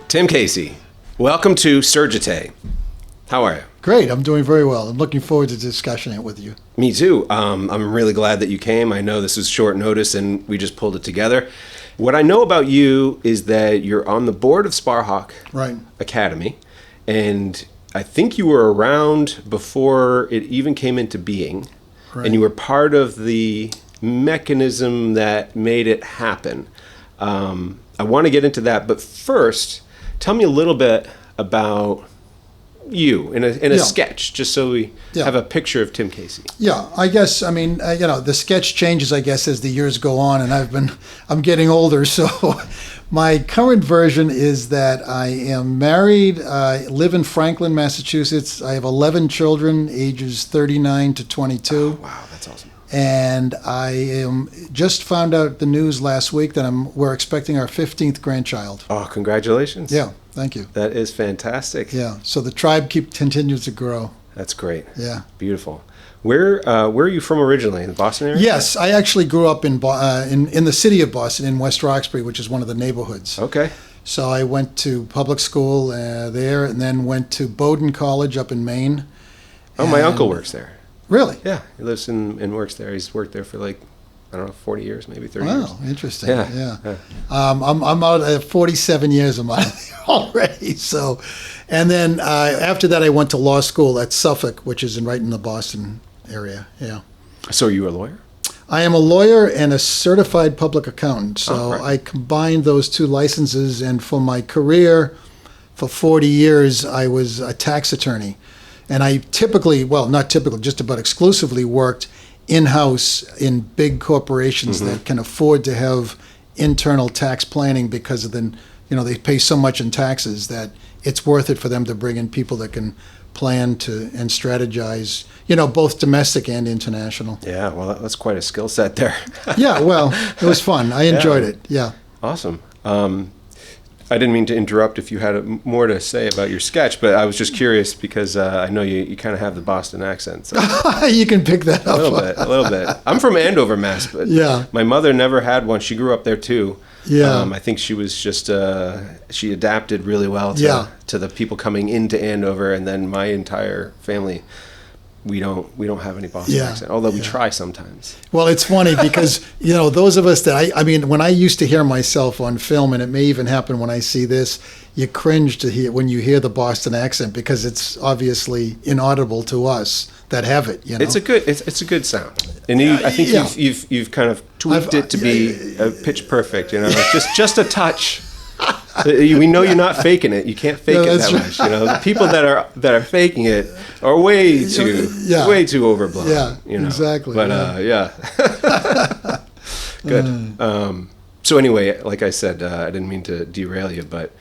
Tim Casey, welcome to Surgite. How are you? Great. I'm doing very well. I'm looking forward to discussing it with you. Me too. I'm really glad that you came. I know this was short notice and we just pulled it together. What I know about you is that you're on the board of Sparhawk Academy, and I think you were around before it even came into being, and you were part of the mechanism that made it happen. I want to get into that, but first, tell me a little bit about you in a sketch, just so we have a picture of Tim Casey. Yeah, I guess, the sketch changes, I guess, as the years go on, and I'm getting older, so my current version is that I am married, live in Franklin, Massachusetts. I have 11 children, ages 39 to 22. Oh, wow, that's awesome. And I just found out the news last week that we're expecting our 15th grandchild. Oh, congratulations. Yeah, thank you. That is fantastic. Yeah, so the tribe continues to grow. That's great. Yeah. Beautiful. Where are you from originally? In the Boston area? Yes, I actually grew up in the city of Boston, in West Roxbury, which is one of the neighborhoods. Okay. So I went to public school there, and then went to Bowdoin College up in Maine. Oh, my uncle works there. Really? Yeah, he lives and works there. He's worked there for 40 years, maybe 30 years. Wow, interesting. Yeah. I'm out at 47 years. I'm out there already. So, and then after that, I went to law school at Suffolk, which is right in the Boston area. Yeah. So are you a lawyer? I am a lawyer and a certified public accountant. So I combined those two licenses, and for my career, for 40 years, I was a tax attorney. And I just about exclusively worked in-house in big corporations that can afford to have internal tax planning because of they pay so much in taxes that it's worth it for them to bring in people that can plan and strategize, both domestic and international. Yeah, well, that's quite a skill set there. Yeah, well, it was fun. I enjoyed it. Yeah. Awesome. I didn't mean to interrupt if you had more to say about your sketch, but I was just curious because I know you kind of have the Boston accent. So. You can pick that up. A little bit. I'm from Andover, Mass, but my mother never had one. She grew up there too. Yeah. I think she was just, she adapted really well to the people coming into Andover, and then my entire family, we don't have any Boston accent, although we try sometimes. Well, it's funny because, those of us that, when I used to hear myself on film, and it may even happen when I see this, you cringe when you hear the Boston accent because it's obviously inaudible to us that have it, It's a good sound. And I think you've kind of tweaked it to be pitch perfect, just a touch. We know you're not faking it. You can't fake it that much. The people that are faking it are way too overblown. Yeah, exactly. But good. So anyway, like I said, I didn't mean to derail you, but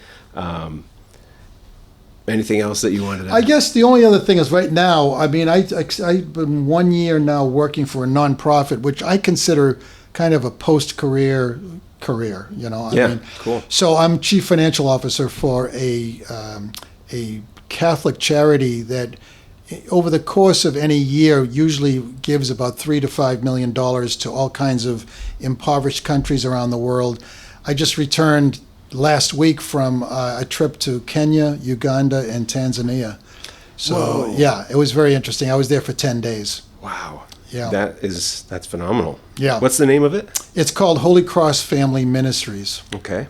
anything else that you wanted to add? I guess the only other thing is right now. I've been 1 year now working for a nonprofit, which I consider kind of a post-career. Cool. So I'm chief financial officer for a Catholic charity that, over the course of any year, usually gives about $3 to $5 million to all kinds of impoverished countries around the world. I just returned last week from a trip to Kenya, Uganda, and Tanzania. So it was very interesting. I was there for 10 days. Wow. Yeah. That's phenomenal. Yeah. What's the name of it? It's called Holy Cross Family Ministries. Okay.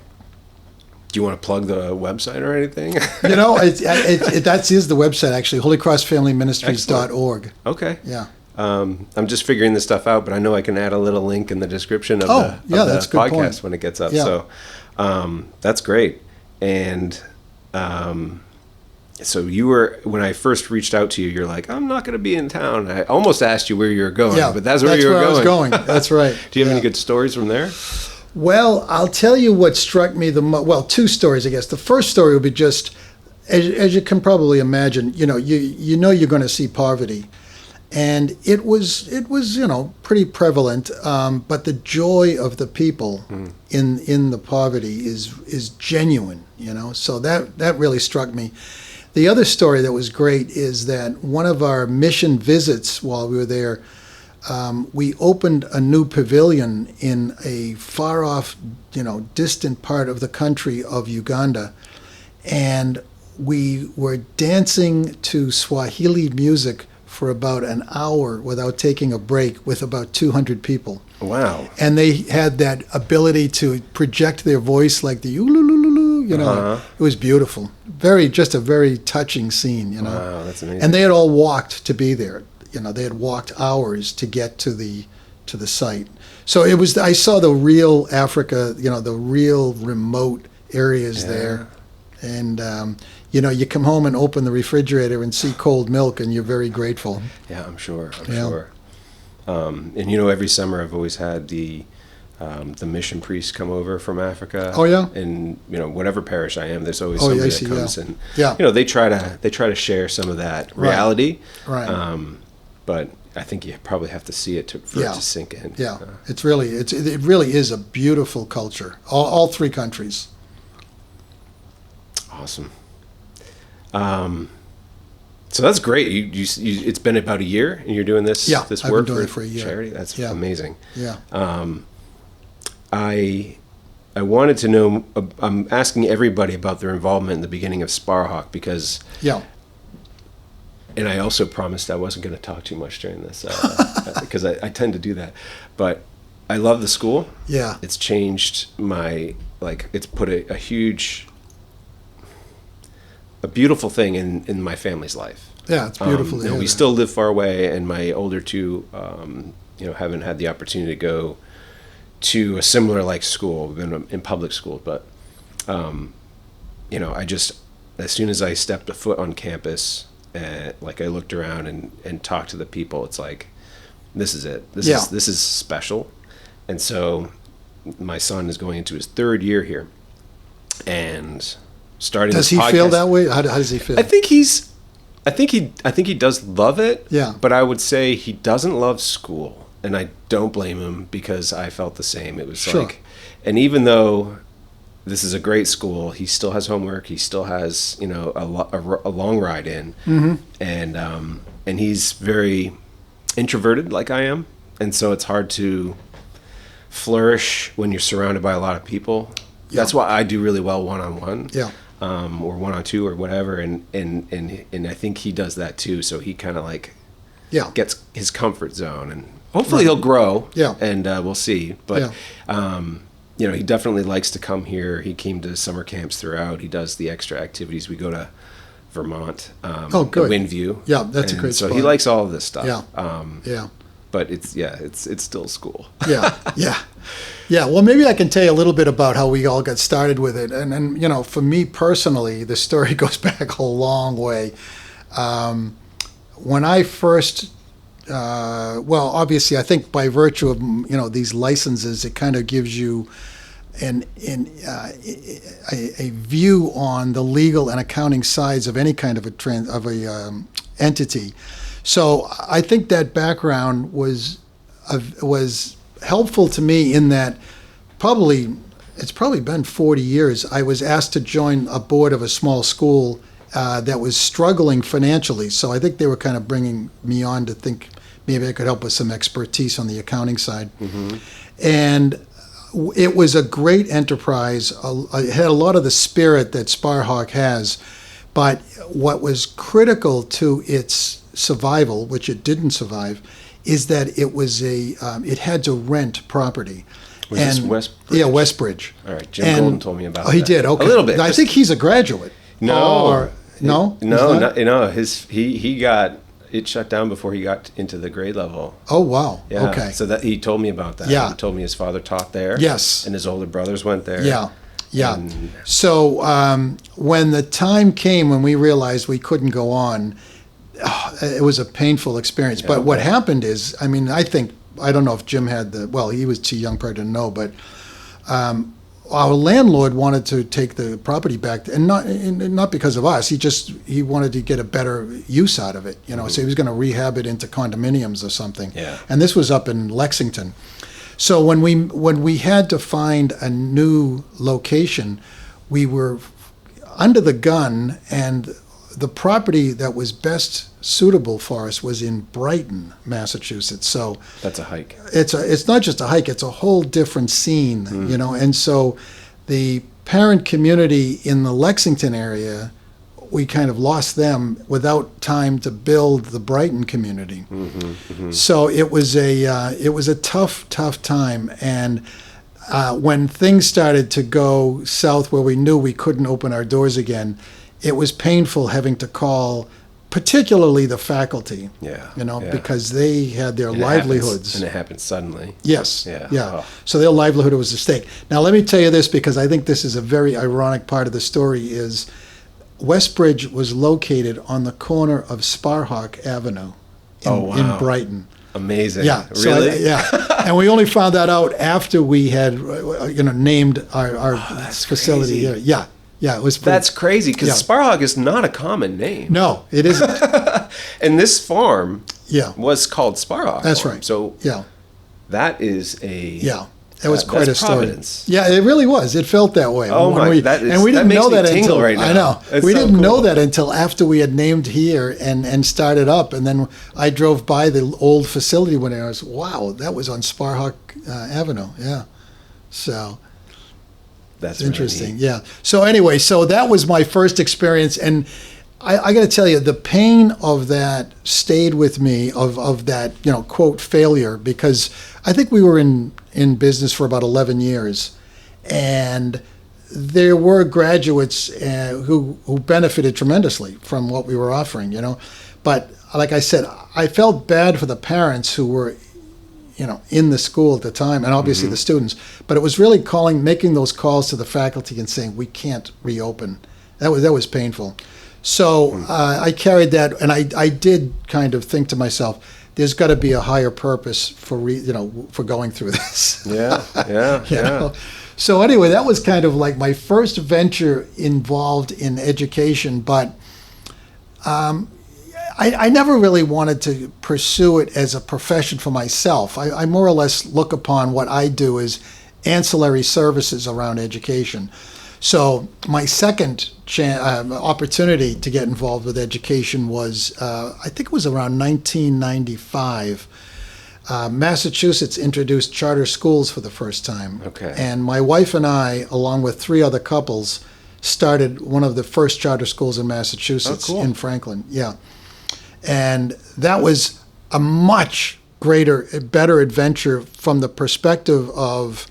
Do you want to plug the website or anything? That is the website, actually, holycrossfamilyministries.org. Okay. Yeah. I'm just figuring this stuff out, but I know I can add a little link in the description of the podcast when it gets up. Yeah. So that's great. And so when I first reached out to you, you're like, I'm not going to be in town. I almost asked you where you were going, but that's where you were going. I was going. That's right. Do you have any good stories from there? Well, I'll tell you what struck me the most. Well, two stories, I guess. The first story would be just, as you can probably imagine, you know you're going to see poverty. And it was pretty prevalent, but the joy of the people in the poverty is genuine, So that really struck me. The other story that was great is that one of our mission visits while we were there, we opened a new pavilion in a far off, distant part of the country of Uganda. and we were dancing to Swahili music for about an hour without taking a break with about 200 people. Wow. And they had that ability to project their voice like the ulululu, you know. It was beautiful. Just a very touching scene, you know. Wow, that's amazing. And they had all walked to be there. You know, they had walked hours to get to the site. So I saw the real Africa, you know, the real remote areas there. And you know, you come home and open the refrigerator and see cold milk, and you're very grateful. Yeah, I'm sure. And you know, every summer I've always had the mission priests come over from Africa. Oh yeah. And you know, whatever parish I am, there's always somebody that comes and you know, they try to share some of that reality. Right. But I think you probably have to see it for it to sink in. Yeah. It really is a beautiful culture. All three countries. Awesome. So that's great. You it's been about a year, and you're doing this this I've work been doing for it for a year. Charity. That's amazing. Yeah. I wanted to know. I'm asking everybody about their involvement in the beginning of Sparhawk because. Yeah. And I also promised I wasn't going to talk too much during this because I tend to do that, but I love the school. Yeah. It's changed it's put a huge. A beautiful thing in my family's life. Yeah, it's beautiful. You know, we still live far away, and my older two, you know, haven't had the opportunity to go to a similar school. We've been in public school, but you know, as soon as I stepped a foot on campus, I looked around and talked to the people. It's like, this is it. This is special, and so my son is going into his third year here, and. Does he feel that way? How does he feel? I think he does love it. Yeah. But I would say he doesn't love school, and I don't blame him because I felt the same. It was and even though this is a great school, he still has homework. He still has a long ride in, and he's very introverted like I am, and so it's hard to flourish when you're surrounded by a lot of people. Yeah. That's why I do really well one-on-one. Yeah. Or one-on-two or whatever, and I think he does that too. So he kind of gets his comfort zone, and hopefully he'll grow. Yeah. And we'll see. But you know, he definitely likes to come here. He came to summer camps throughout. He does the extra activities. We go to Vermont. Good. Windview. Yeah, that's a great spot. So he likes all of this stuff. Yeah. But it's still school. Yeah. Well, maybe I can tell you a little bit about how we all got started with it. And you know, for me personally, the story goes back a long way. When I first, obviously, I think by virtue of these licenses, it kind of gives you a view on the legal and accounting sides of any kind of a entity. So I think that background was helpful to me in that it's probably been 40 years. I was asked to join a board of a small school that was struggling financially. So I think they were kind of bringing me on to think maybe I could help with some expertise on the accounting side. Mm-hmm. And it was a great enterprise. It had a lot of the spirit that Sparhawk has, but what was critical to its survival, which it didn't survive, is that it had to rent property. Was this Westbridge? Yeah, Westbridge. All right, Jim Golden told me about that. He did, okay. A little bit. I think he's a graduate. No. No? He got it shut down before he got into the grade level. Oh, wow. Yeah. Okay. So that he told me about that. Yeah. He told me his father taught there. Yes. And his older brothers went there. Yeah. Yeah. So when the time came when we realized we couldn't go on, it was a painful experience. Yeah, but what happened is, I don't know if Jim had he was too young probably to know, but our landlord wanted to take the property back, and not because of us. He wanted to get a better use out of it, Mm-hmm. So he was going to rehab it into condominiums or something. Yeah. And this was up in Lexington. So when we had to find a new location, we were under the gun, and the property that was best suitable for us was in Brighton, Massachusetts. So that's a hike. It's not just a hike; it's a whole different scene, And so the parent community in the Lexington area, we kind of lost them without time to build the Brighton community. So it was a tough time. And when things started to go south, where we knew we couldn't open our doors again, it was painful having to call, particularly the faculty. Because they had their livelihoods. And it happened suddenly. Yes. So their livelihood was at stake. Now let me tell you this, because I think this is a very ironic part of the story, is Westbridge was located on the corner of Sparhawk Avenue in Brighton. Amazing. Yeah. Really? And we only found that out after we had, named our facility here. Yeah, it was. That's crazy, because Sparhawk is not a common name. No, it isn't. And this farm was called Sparhawk. That's Farm. right. So that is it was quite a story. Providence. Yeah, it really was. It felt that way. Oh my! We didn't know that until right now. I know It's we so didn't cool. know that until after we had named here and started up, and then I drove by the old facility when I was that was on Sparhawk Avenue. Yeah, so. That's interesting. Really Yeah. So anyway, that was my first experience, and I got to tell you, the pain of that stayed with me, of that, quote, failure, because I think we were in business for about 11 years, and there were graduates who benefited tremendously from what we were offering, But like I said, I felt bad for the parents who were in the school at the time, and obviously the students. But it was really making those calls to the faculty and saying, we can't reopen. That was painful. So I carried that, and I did kind of think to myself, there's got to be a higher purpose for going through this. Yeah. So anyway, that was kind of like my first venture involved in education, but I never really wanted to pursue it as a profession for myself. I more or less look upon what I do as ancillary services around education. So my second opportunity to get involved with education was, I think it was around 1995. Massachusetts introduced charter schools for the first time. Okay. And my wife and I, along with 3 other couples, started one of the first charter schools in Massachusetts in Franklin. Yeah. And that was a much better adventure from the perspective of,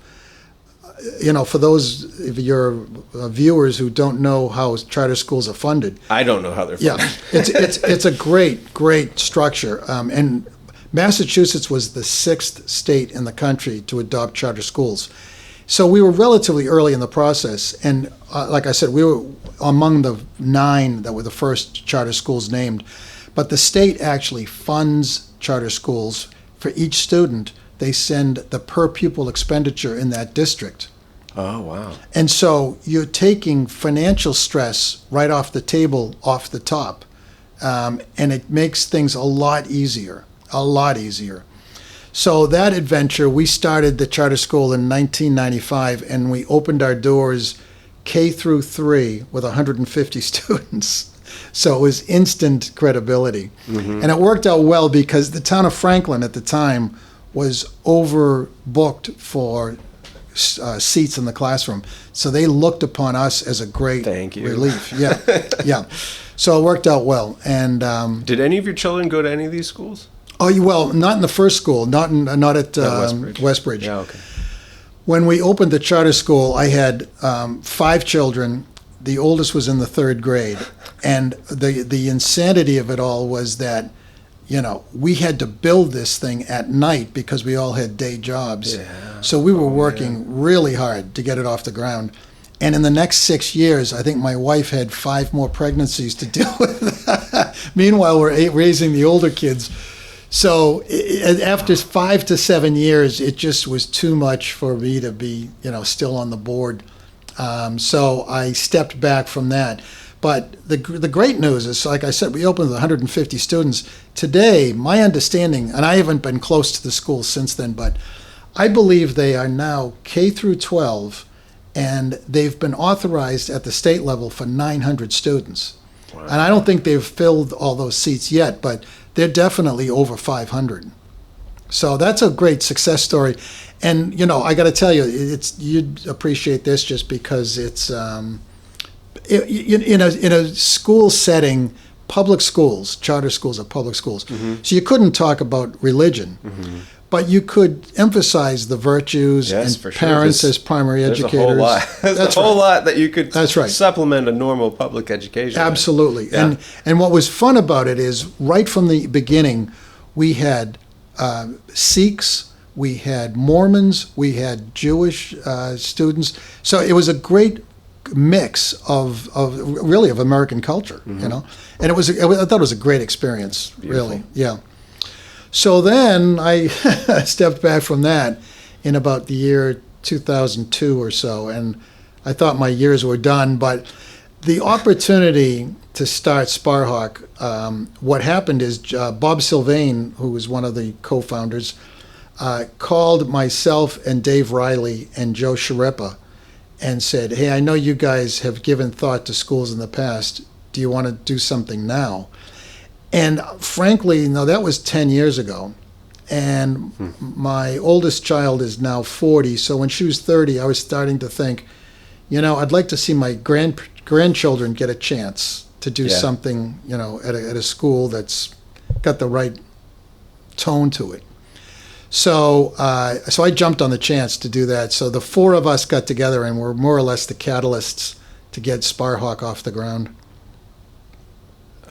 for those of your viewers who don't know how charter schools are funded. I don't know how they're funded. Yeah, it's a great structure. And Massachusetts was the 6th state in the country to adopt charter schools. So we were relatively early in the process. And like I said, we were among the 9 that were the first charter schools named. But the state actually funds charter schools. For each student, they send the per pupil expenditure in that district. Oh, wow. And so you're taking financial stress right off the table, off the top. And it makes things a lot easier. So that adventure, we started the charter school in 1995, and we opened our doors K through 3 with 150 students. So it was instant credibility. And it worked out well because the town of Franklin at the time was overbooked for seats in the classroom. So they looked upon us as a great relief. Yeah. So it worked out well. And did any of your children go to any of these schools? Oh, well, not in the first school, not at Westbridge. Yeah, okay. When we opened the charter school, I had 5 children. The oldest was in the 3rd grade. And the insanity of it all was that, we had to build this thing at night because we all had day jobs. Yeah. So we were working really hard to get it off the ground. And in the next 6 years, I think my wife had 5 more pregnancies to deal with. Meanwhile, we're raising the older kids. So after 5 to 7 years, it just was too much for me to be, still on the board. So I stepped back from that. But the great news is, like I said, we opened with 150 students. Today, my understanding, and I haven't been close to the school since then, but I believe they are now K through 12, and they've been authorized at the state level for 900 students. Wow. And I don't think they've filled all those seats yet, but they're definitely over 500. So that's a great success story. And, you know, I got to tell you, you'd appreciate this just because it's in a school setting. Public schools, charter schools are public schools. Mm-hmm. So you couldn't talk about religion, mm-hmm. but you could emphasize the virtues and parents as primary educators. There's a whole lot. There's a whole lot that you could supplement a normal public education. Absolutely. Yeah. And what was fun about it is right from the beginning, we had Sikhs, we had Mormons, we had Jewish students. So it was a great mix of American culture, mm-hmm. you know, and I thought it was a great experience. Beautiful. Really, yeah. So then I stepped back from that in about the year 2002 or so, and I thought my years were done. But the opportunity to start Sparhawk, what happened is Bob Sylvain, who was one of the co-founders, called myself and Dave Riley and Joe Sharippa and said, hey, I know you guys have given thought to schools in the past. Do you want to do something now? And frankly, no, that was 10 years ago. And my oldest child is now 40. So when she was 30, I was starting to think, you know, I'd like to see my grandchildren get a chance to do something, you know, at a school that's got the right tone to it. So I jumped on the chance to do that. So the four of us got together and were more or less the catalysts to get Sparhawk off the ground.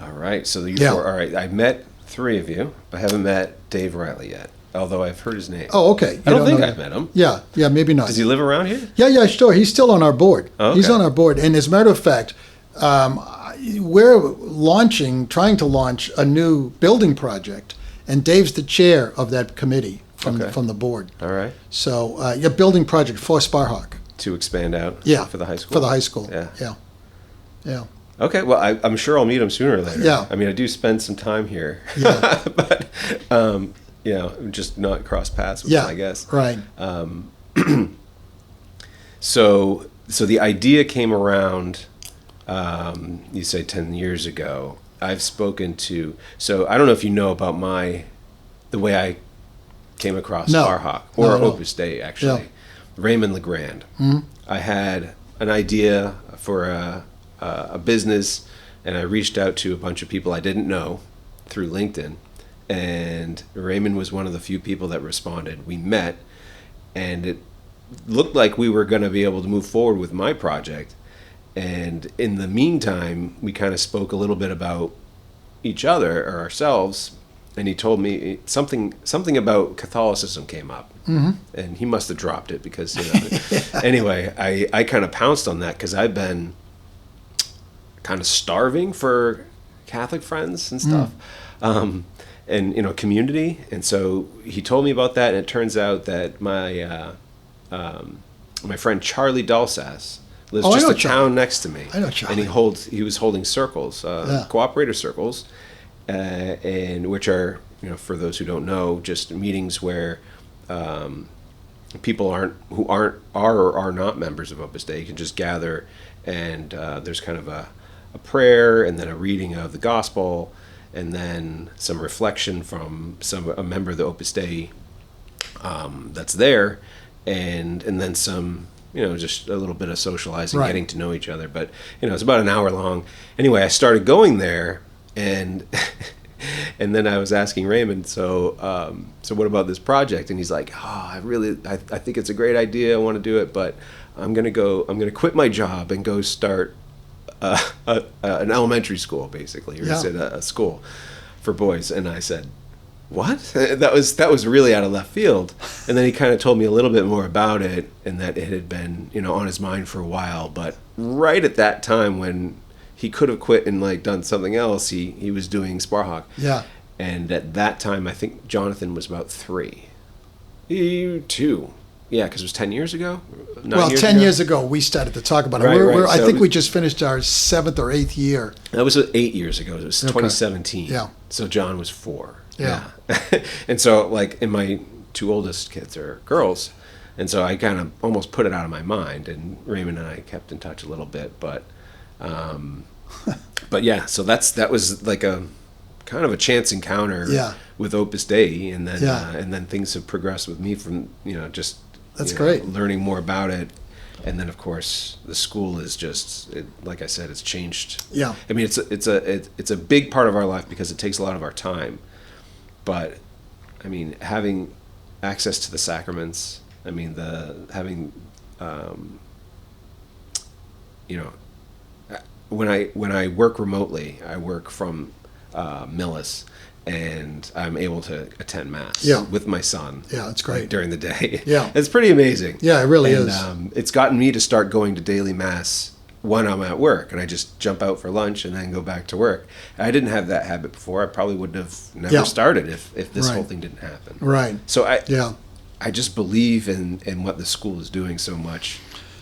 All right. So you four, all right. I met three of you. I haven't met Dave Riley yet, although I've heard his name. Oh, okay. I don't think I've met him. Yeah, maybe not. Does he live around here? Yeah, sure. He's still on our board. Oh, okay. He's on our board. And as a matter of fact, we're trying to launch a new building project, and Dave's the chair of that committee from the board. All right. So a building project for Sparhawk. To expand out for the high school? For the high school, yeah. Okay, well, I'm sure I'll meet him sooner or later. Yeah. I mean, I do spend some time here. Yeah. But, you know, just not cross paths with him, I guess. Right. So the idea came around, you say 10 years ago. I've spoken to, so I don't know if you know about the way I came across Sparhawk, or Opus Dei, actually. Yeah. Raymond LeGrand. Mm-hmm. I had an idea for a business, and I reached out to a bunch of people I didn't know through LinkedIn, and Raymond was one of the few people that responded. We met, and it looked like we were going to be able to move forward with my project, and in the meantime, we kind of spoke a little bit about each other or ourselves, and he told me something about Catholicism came up, mm-hmm. and he must have dropped it because, you know. Anyway, I kind of pounced on that because I've been kind of starving for Catholic friends and stuff, and, you know, community. And so he told me about that, and it turns out that my friend Charlie Dalsas lives just a town next to me. I know Charlie. And he was holding circles, cooperator circles, and which are, you know, for those who don't know, just meetings where people who are or are not members of Opus Dei can just gather, and there's kind of a prayer, and then a reading of the gospel, and then some reflection from a member of the Opus Dei that's there, and then some, you know, just a little bit of socializing, getting to know each other. But, you know, it's about an hour long. Anyway, I started going there, and and then I was asking Raymond, so what about this project? And he's like, I think it's a great idea. I want to do it, but I'm going to quit my job and go start an elementary school, basically, or a school for boys. And I said, what? That was really out of left field. And then he kind of told me a little bit more about it, and that it had been, you know, on his mind for a while. But right at that time, when he could have quit and like done something else, he was doing Sparhawk. Yeah. And at that time, I think Jonathan was about 3. You 2. Yeah, because it was 10 years ago. 10 years ago, we started to talk about it. I think we just finished our 7th or 8th year. That was 8 years ago. It was 2017. Yeah. So John was 4. Yeah. And so, like, and my 2 oldest kids are girls, and so I kind of almost put it out of my mind. And Raymond and I kept in touch a little bit, but yeah. So that was like a kind of a chance encounter with Opus Dei, and then things have progressed with me from just that's great, learning more about it. And then, of course, the school is just, like I said, it's changed. Yeah. I mean, it's a big part of our life because it takes a lot of our time. But, I mean, having access to the sacraments, I mean, when I work remotely, I work from Millis, and I'm able to attend Mass with my son. Yeah, it's great. During the day. Yeah. It's pretty amazing. Yeah, it really is. It's gotten me to start going to daily Mass when I'm at work, and I just jump out for lunch and then go back to work. I didn't have that habit before. I probably wouldn't have never started if this whole thing didn't happen. Right. So I just believe in what the school is doing so much.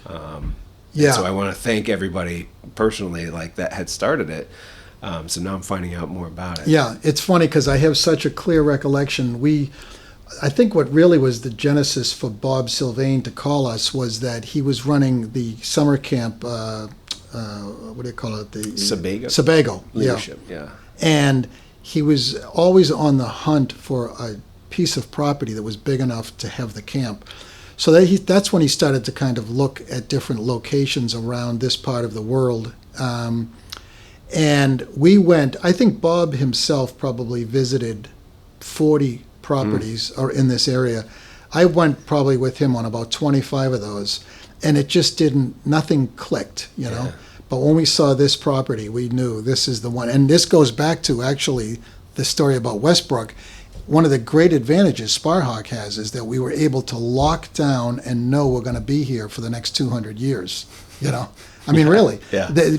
So I want to thank everybody personally that had started it. So now I'm finding out more about it. Yeah, it's funny because I have such a clear recollection. I think what really was the genesis for Bob Sylvain to call us was that he was running the summer camp, what do you call it? The Sebago. Leadership, yeah. And he was always on the hunt for a piece of property that was big enough to have the camp. So that's when he started to kind of look at different locations around this part of the world. And we went, I think Bob himself probably visited 40 properties or in this area. I went probably with him on about 25 of those, and it just nothing clicked, you know. But when we saw this property, we knew this is the one. And this goes back to actually the story about Westbrook. One of the great advantages Sparhawk has is that we were able to lock down and know we're going to be here for the next 200 years, you know. I mean, really,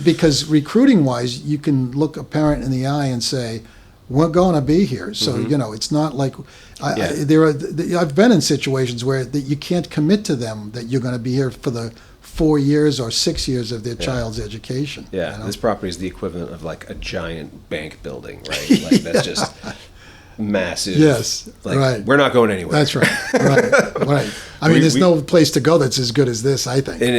because recruiting-wise, you can look a parent in the eye and say, we're going to be here. So, it's not like I've been in situations where you can't commit to them that you're going to be here for the 4 years or 6 years of their child's education. Yeah, this property is the equivalent of like a giant bank building, right? That's just massive. Yes, right. We're not going anywhere. That's right. Right. I mean, there's no place to go that's as good as this, I think. And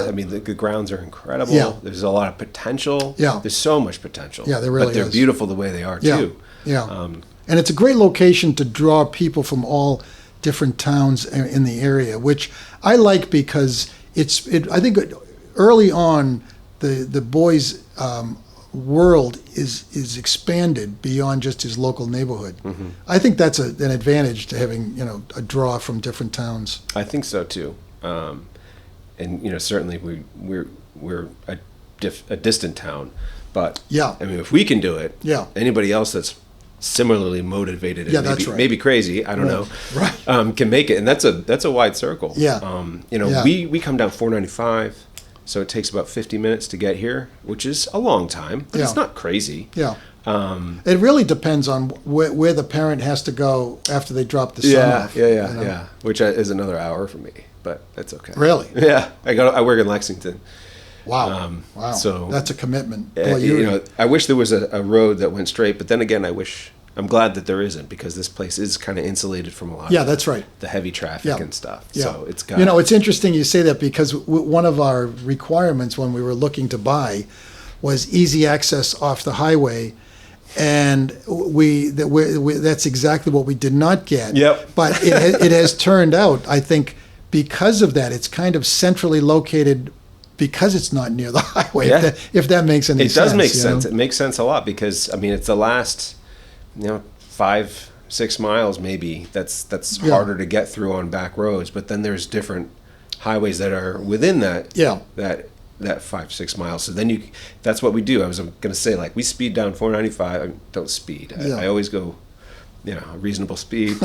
I mean, the grounds are incredible. Yeah. There's a lot of potential. Yeah. There's so much potential. Yeah, there really is. But they're beautiful the way they are, too. Yeah. And it's a great location to draw people from all different towns in the area, which I like because I think early on, the boys' world is expanded beyond just his local neighborhood. I think that's an advantage to having a draw from different towns. I think so too, and certainly we're a distant town, but I mean if we can do it, anybody else that's similarly motivated and maybe crazy, I don't know, can make it, and that's a wide circle. We come down 495. So it takes about 50 minutes to get here, which is a long time, but it's not crazy. Yeah. It really depends on where the parent has to go after they drop the son off. Yeah. Which is another hour for me, but that's okay. Really? Yeah. I work in Lexington. Wow. Wow. So that's a commitment. Boy, I wish there was a road that went straight, but then again, I'm glad that there isn't, because this place is kind of insulated from a lot of that's right. the heavy traffic and stuff. Yeah. So it's got... it's interesting you say that, because one of our requirements when we were looking to buy was easy access off the highway, and that's exactly what we did not get. Yep. But it has turned out, I think, because of that, it's kind of centrally located because it's not near the highway, if that makes any sense. It does make sense. It makes sense a lot, because, I mean, it's the last... 5-6 miles maybe that's harder to get through on back roads, but then there's different highways that are within that 5-6 miles. So then that's what we do. I was going to say, we speed down 495. Don't speed. I always go a reasonable speed,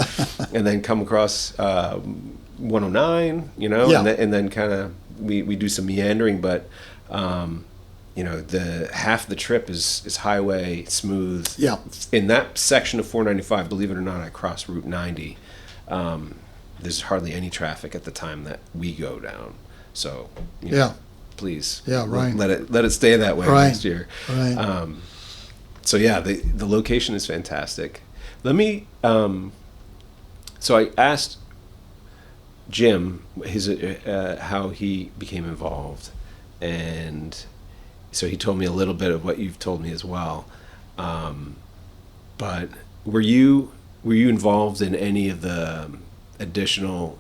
and then come across 109, and then kind of we do some meandering, but the half the trip is highway, smooth. Yeah. In that section of 495, believe it or not, I cross Route 90. There's hardly any traffic at the time that we go down. So, please. Yeah, right. Let it stay that way next year. Right. So yeah, the location is fantastic. Let me. So I asked Jim how he became involved, and so he told me a little bit of what you've told me as well. But were you involved in any of the additional,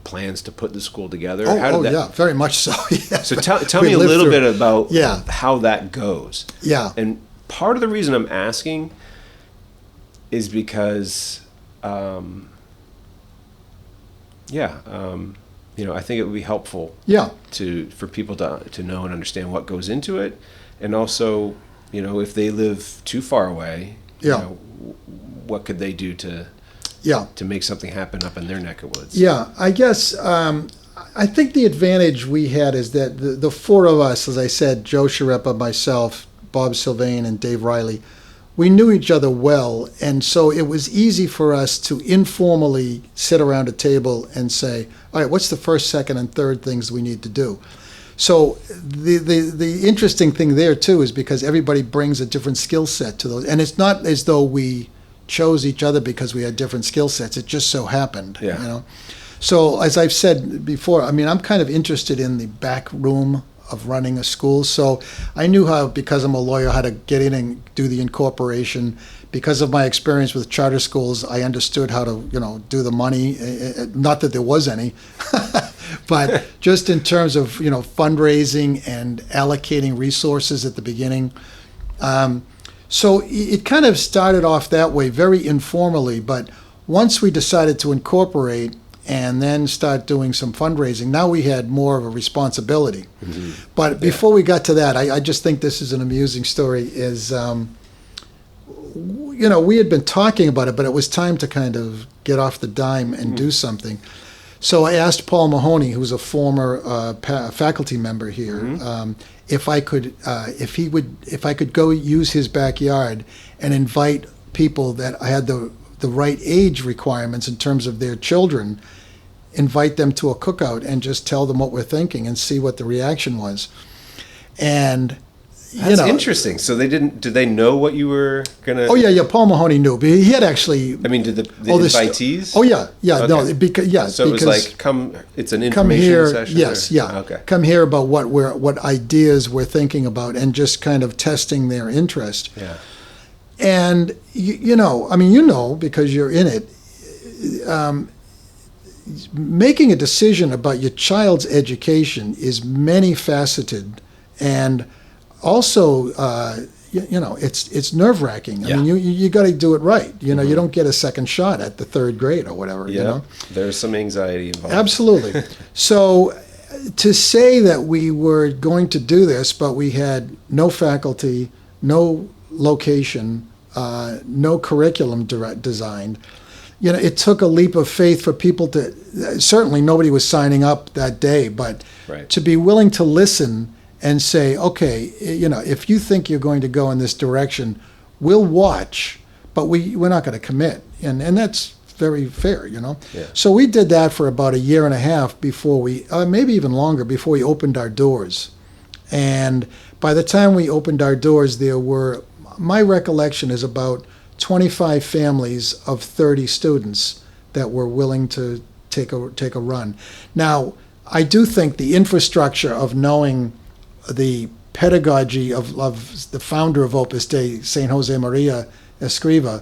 plans to put the school together? Yeah, very much so. Yeah. So tell me a little bit about yeah. how that goes. Yeah. And part of the reason I'm asking is because, I think it would be helpful for people to know and understand what goes into it. And also, if they live too far away, what could they do to make something happen up in their neck of woods? Yeah, I guess I think the advantage we had is that the four of us, as I said, Joe Shareppa, myself, Bob Sylvain, and Dave Riley, we knew each other well, and so it was easy for us to informally sit around a table and say, all right, what's the first, second, and third things we need to do? So the interesting thing there, too, is because everybody brings a different skill set to those. And it's not as though we chose each other because we had different skill sets. It just so happened, So as I've said before, I'm kind of interested in the back room of running a school. So I knew how, because I'm a lawyer, how to get in and do the incorporation. Because of my experience with charter schools, I understood how to, do the money. Not that there was any, but just in terms of, fundraising and allocating resources at the beginning. So it kind of started off that way, very informally. But once we decided to incorporate and then start doing some fundraising, now we had more of a responsibility. Mm-hmm. But before we got to that, I just think this is an amusing story, is, we had been talking about it, but it was time to kind of get off the dime and do something. So I asked Paul Mahoney, who's a former faculty member here, if I could go use his backyard and invite people that had the right age requirements in terms of their children, invite them to a cookout and just tell them what we're thinking and see what the reaction was. And that's interesting. So did they know what you were gonna? Oh yeah. Paul Mahoney knew, but he had actually. Did the invitees? Okay. No, So it was like, come. It's an information session. Yes, Okay. Come here about what ideas we're thinking about, and just kind of testing their interest. Yeah. And because you're in it. Making a decision about your child's education is many faceted, and also, it's nerve-wracking. I mean, you got to do it right. You don't get a second shot at the third grade or whatever. Yeah, there's some anxiety involved. Absolutely. So, to say that we were going to do this, but we had no faculty, no location, no curriculum designed. It took a leap of faith for people to. Certainly, nobody was signing up that day, but to be willing to listen and say, okay, if you think you're going to go in this direction, we'll watch, but we're not going to commit. And that's very fair, Yeah. So we did that for about a year and a half before maybe even longer, before we opened our doors. And by the time we opened our doors, there were, my recollection is about 25 families of 30 students that were willing to take a run. Now, I do think the infrastructure of knowing the pedagogy of the founder of Opus Dei, Saint Jose Maria Escriva,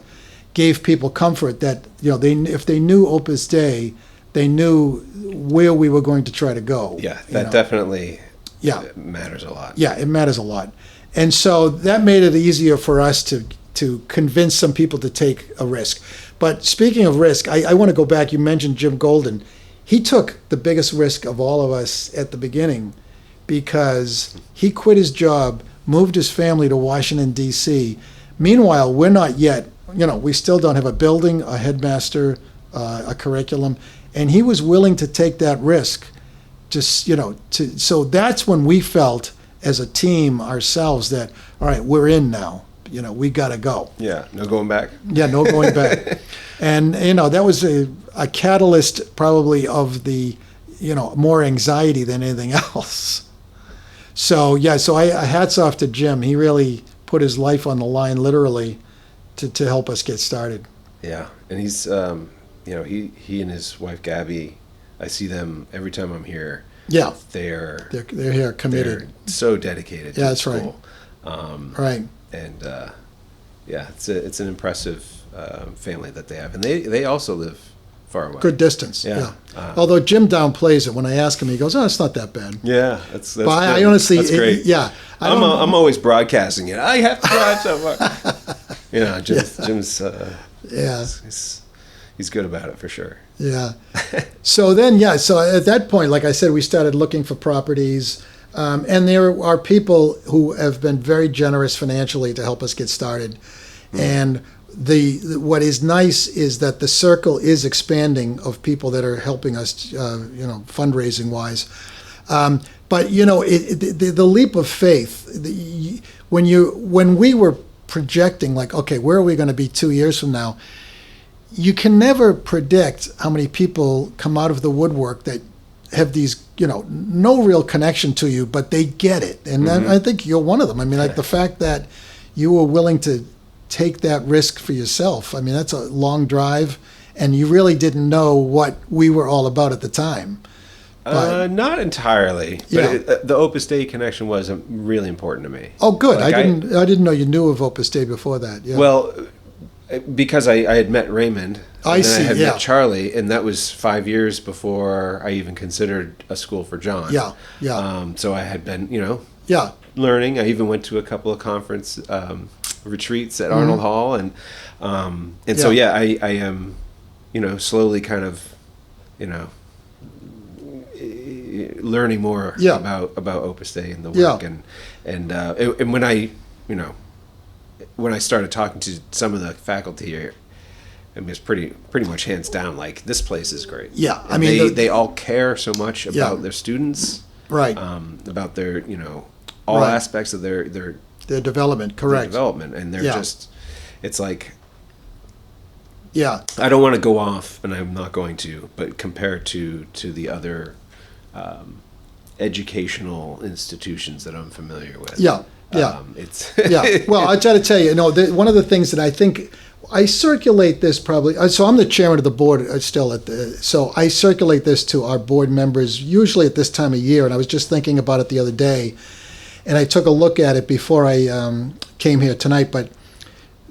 gave people comfort that if they knew Opus Dei, they knew where we were going to try to go. Yeah, that definitely matters a lot. Yeah, it matters a lot, and so that made it easier for us to convince some people to take a risk. But speaking of risk, I want to go back. You mentioned Jim Golden. He took the biggest risk of all of us at the beginning, because he quit his job, moved his family to Washington, D.C. Meanwhile, we're not yet, we still don't have a building, a headmaster, a curriculum, and he was willing to take that risk. So that's when we felt as a team ourselves that, all right, we're in now. We got to go. Yeah, no going back. Yeah, no going back. And, that was a catalyst probably of the, more anxiety than anything else. So hats off to Jim. He really put his life on the line, literally, to help us get started. Yeah, and he's, he and his wife Gabby, I see them every time I'm here. Yeah, they're here, committed. They're so dedicated. Yeah, that's right. School. Right. And yeah, it's an impressive family that they have, and they also live far away. Good distance. Yeah. Although Jim downplays it when I ask him, he goes, "Oh, it's not that bad." Yeah, but I honestly, that's great. I'm always broadcasting it. I have to drive so far. Jim's he's good about it for sure. Yeah. So at that point, like I said, we started looking for properties, and there are people who have been very generous financially to help us get started, and. What is nice is that the circle is expanding of people that are helping us, fundraising wise. But the leap of faith, when we were projecting, like, okay, where are we going to be 2 years from now? You can never predict how many people come out of the woodwork that have these, no real connection to you, but they get it, and I think you're one of them. I mean, like the fact that you were willing to take that risk for yourself. I mean, that's a long drive, and you really didn't know what we were all about at the time. But, not entirely, but the Opus Dei connection was really important to me. Oh, good. Like I didn't know you knew of Opus Dei before that. Yeah. Well, because I had met Raymond, and then I had met Charlie, and that was 5 years before I even considered a school for John. Yeah, yeah. So I had been, learning. I even went to a couple of conference retreats at Arnold Hall, and so I am slowly kind of learning more about Opus Dei and the work, and when I started talking to some of the faculty here, I mean, it's pretty much hands down, like, this place is great. Yeah, and I mean, they all care so much about their students, right? About their all aspects of their development, correct? Their development, and they're just, it's like, I don't want to go off, and I'm not going to, but compared to the other educational institutions that I'm familiar with, it's Well, I try to tell you, one of the things that I think I circulate this probably. So I'm the chairman of the board still so I circulate this to our board members usually at this time of year, and I was just thinking about it the other day. And I took a look at it before I came here tonight, but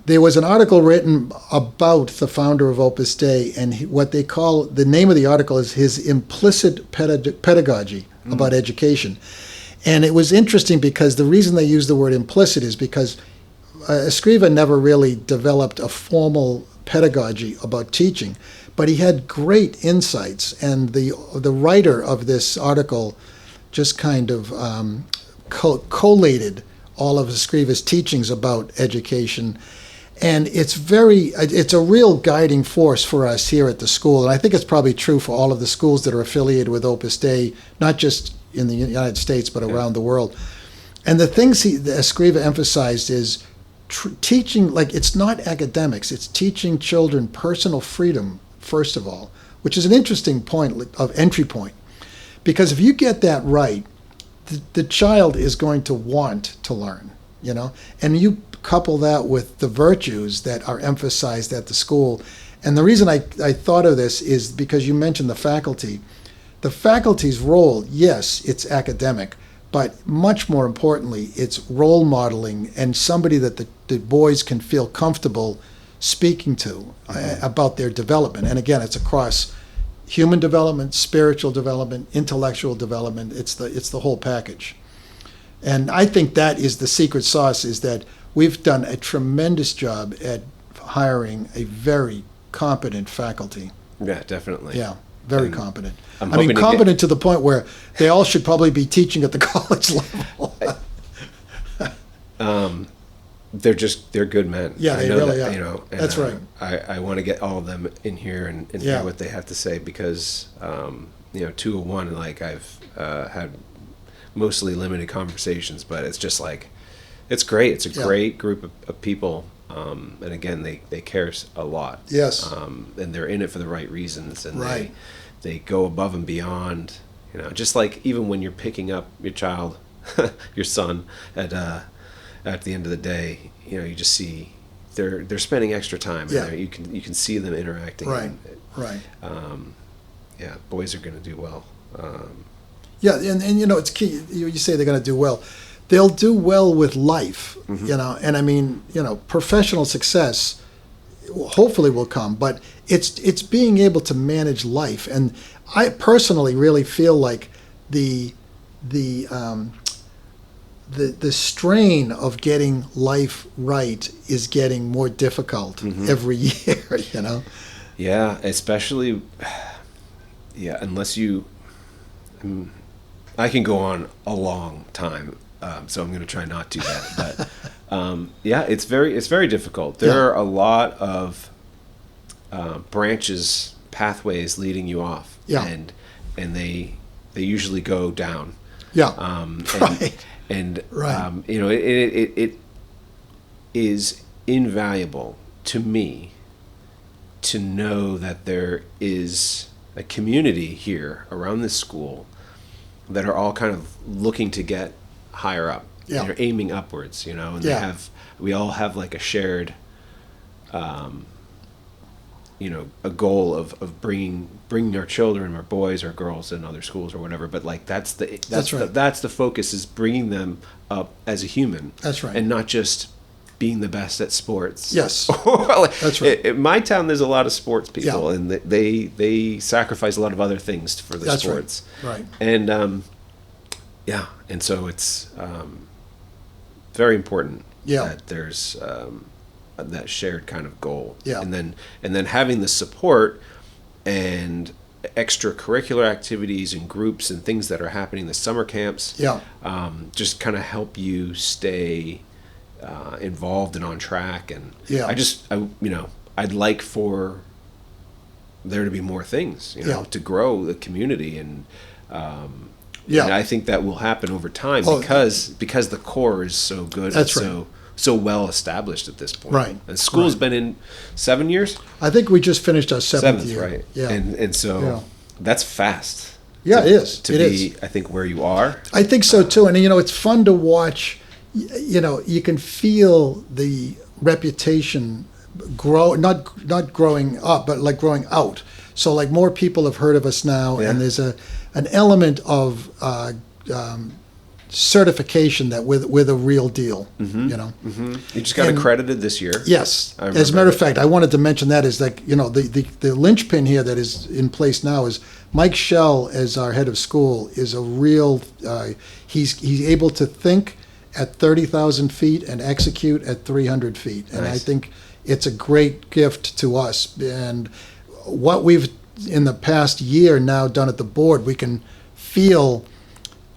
there was an article written about the founder of Opus Dei, and what they call, the name of the article is his implicit pedagogy about education. And it was interesting because the reason they use the word implicit is because Escriva never really developed a formal pedagogy about teaching, but he had great insights, and the writer of this article just kind of collated all of Escriva's teachings about education, and it's a real guiding force for us here at the school, and I think it's probably true for all of the schools that are affiliated with Opus Dei, not just in the United States but around the world. And the things Escriva emphasized is teaching, like, it's not academics, it's teaching children personal freedom first of all, which is an interesting entry point, because if you get that right, the child is going to want to learn, and you couple that with the virtues that are emphasized at the school. And the reason I thought of this is because you mentioned the faculty. The faculty's role, yes, it's academic, but much more importantly, it's role modeling and somebody that the boys can feel comfortable speaking to about their development. And again, it's across human development, spiritual development, intellectual development. It's the whole package. And I think that is the secret sauce, is that we've done a tremendous job at hiring a very competent faculty. Yeah, definitely. Yeah, very competent. I mean, competent to the point where they all should probably be teaching at the college level. They're good men. Yeah, they really are. And that's right. I want to get all of them in here and hear what they have to say, because 201, like, I've had mostly limited conversations, but it's just like, it's great. It's a great group of people, and again, they care a lot. Yes. And they're in it for the right reasons, and they go above and beyond. Just like even when you're picking up your child, your son, at the end of the day, you just see they're spending extra time. Yeah. And you can see them interacting. Right. Right. Boys are going to do well. And it's key. You say they're going to do well. they'll do well with life, you know. And I mean, you know, professional success hopefully will come, but it's being able to manage life. And I personally really feel like the strain of getting life right is getting more difficult every year, you know. Yeah, especially, yeah, unless you, I can go on a long time, so I'm going to try not to do that. But yeah, it's very difficult. There are a lot of branches, pathways leading you off, and they usually go down. Yeah, right. And you know, it is invaluable to me to know that there is a community here around this school that are all kind of looking to get higher up. Yeah. They're aiming upwards, you know, and we all have like a shared, you know, a goal of bringing our children, our boys or girls in other schools or whatever. But like that's the focus, is bringing them up as a human. That's right. And not just being the best at sports. Yes. That's right. In my town, there's a lot of sports people, and they sacrifice a lot of other things for the sports. Right. And and so it's very important that there's that shared kind of goal. Yeah. And then having the support and extracurricular activities and groups and things that are happening, the summer camps. Yeah. Just kind of help you stay involved and on track. And I'd like for there to be more things, you know, to grow the community, and and I think that will happen over time because the core is so good. That's and so well established at this point. Right. And school's been in 7 years. I think we just finished our seventh year. Right. Yeah. And so that's fast. Yeah, it is. To be, I think, where you are. I think so too. And you know, it's fun to watch. You know, you can feel the reputation grow, not growing up, but like growing out. So like more people have heard of us now, and there's an element of certification that we're the real deal. You know, you just got accredited this year. Yes, as a matter of fact, I wanted to mention that is like, you know, the linchpin here that is in place now is Mike Schell as our head of school is a real. He's able to think at 30,000 feet and execute at 300 feet. And I think it's a great gift to us. And what we've, in the past year now done at the board, we can feel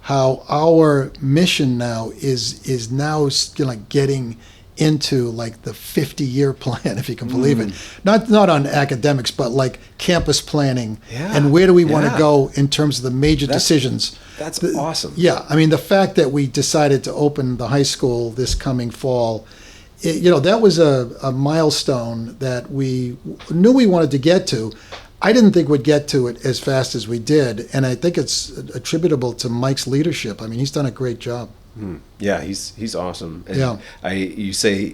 how our mission now is now like getting into like the 50-year plan, if you can believe it. Not on academics, but like campus planning and where do we want to go in terms of the major decisions. That's awesome. Yeah, I mean, the fact that we decided to open the high school this coming fall, you know, that was a milestone that we knew we wanted to get to. I didn't think we'd get to it as fast as we did, and I think it's attributable to Mike's leadership. I mean, he's done a great job. Yeah, he's awesome. And you say,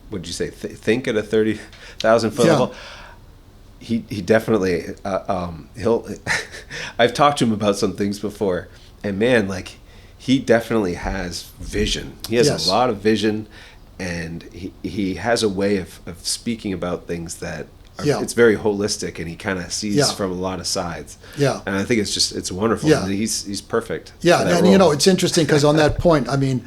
what did you say? Think at a 30,000 foot level. He definitely he'll. I've talked to him about some things before, and man, like he definitely has vision. He has a lot of vision, and he has a way of speaking about things that. It's very holistic, and he kind of sees from a lot of sides. Yeah, and I think it's wonderful. Yeah. He's perfect. Yeah, and role. You know, it's interesting because on that point, I mean,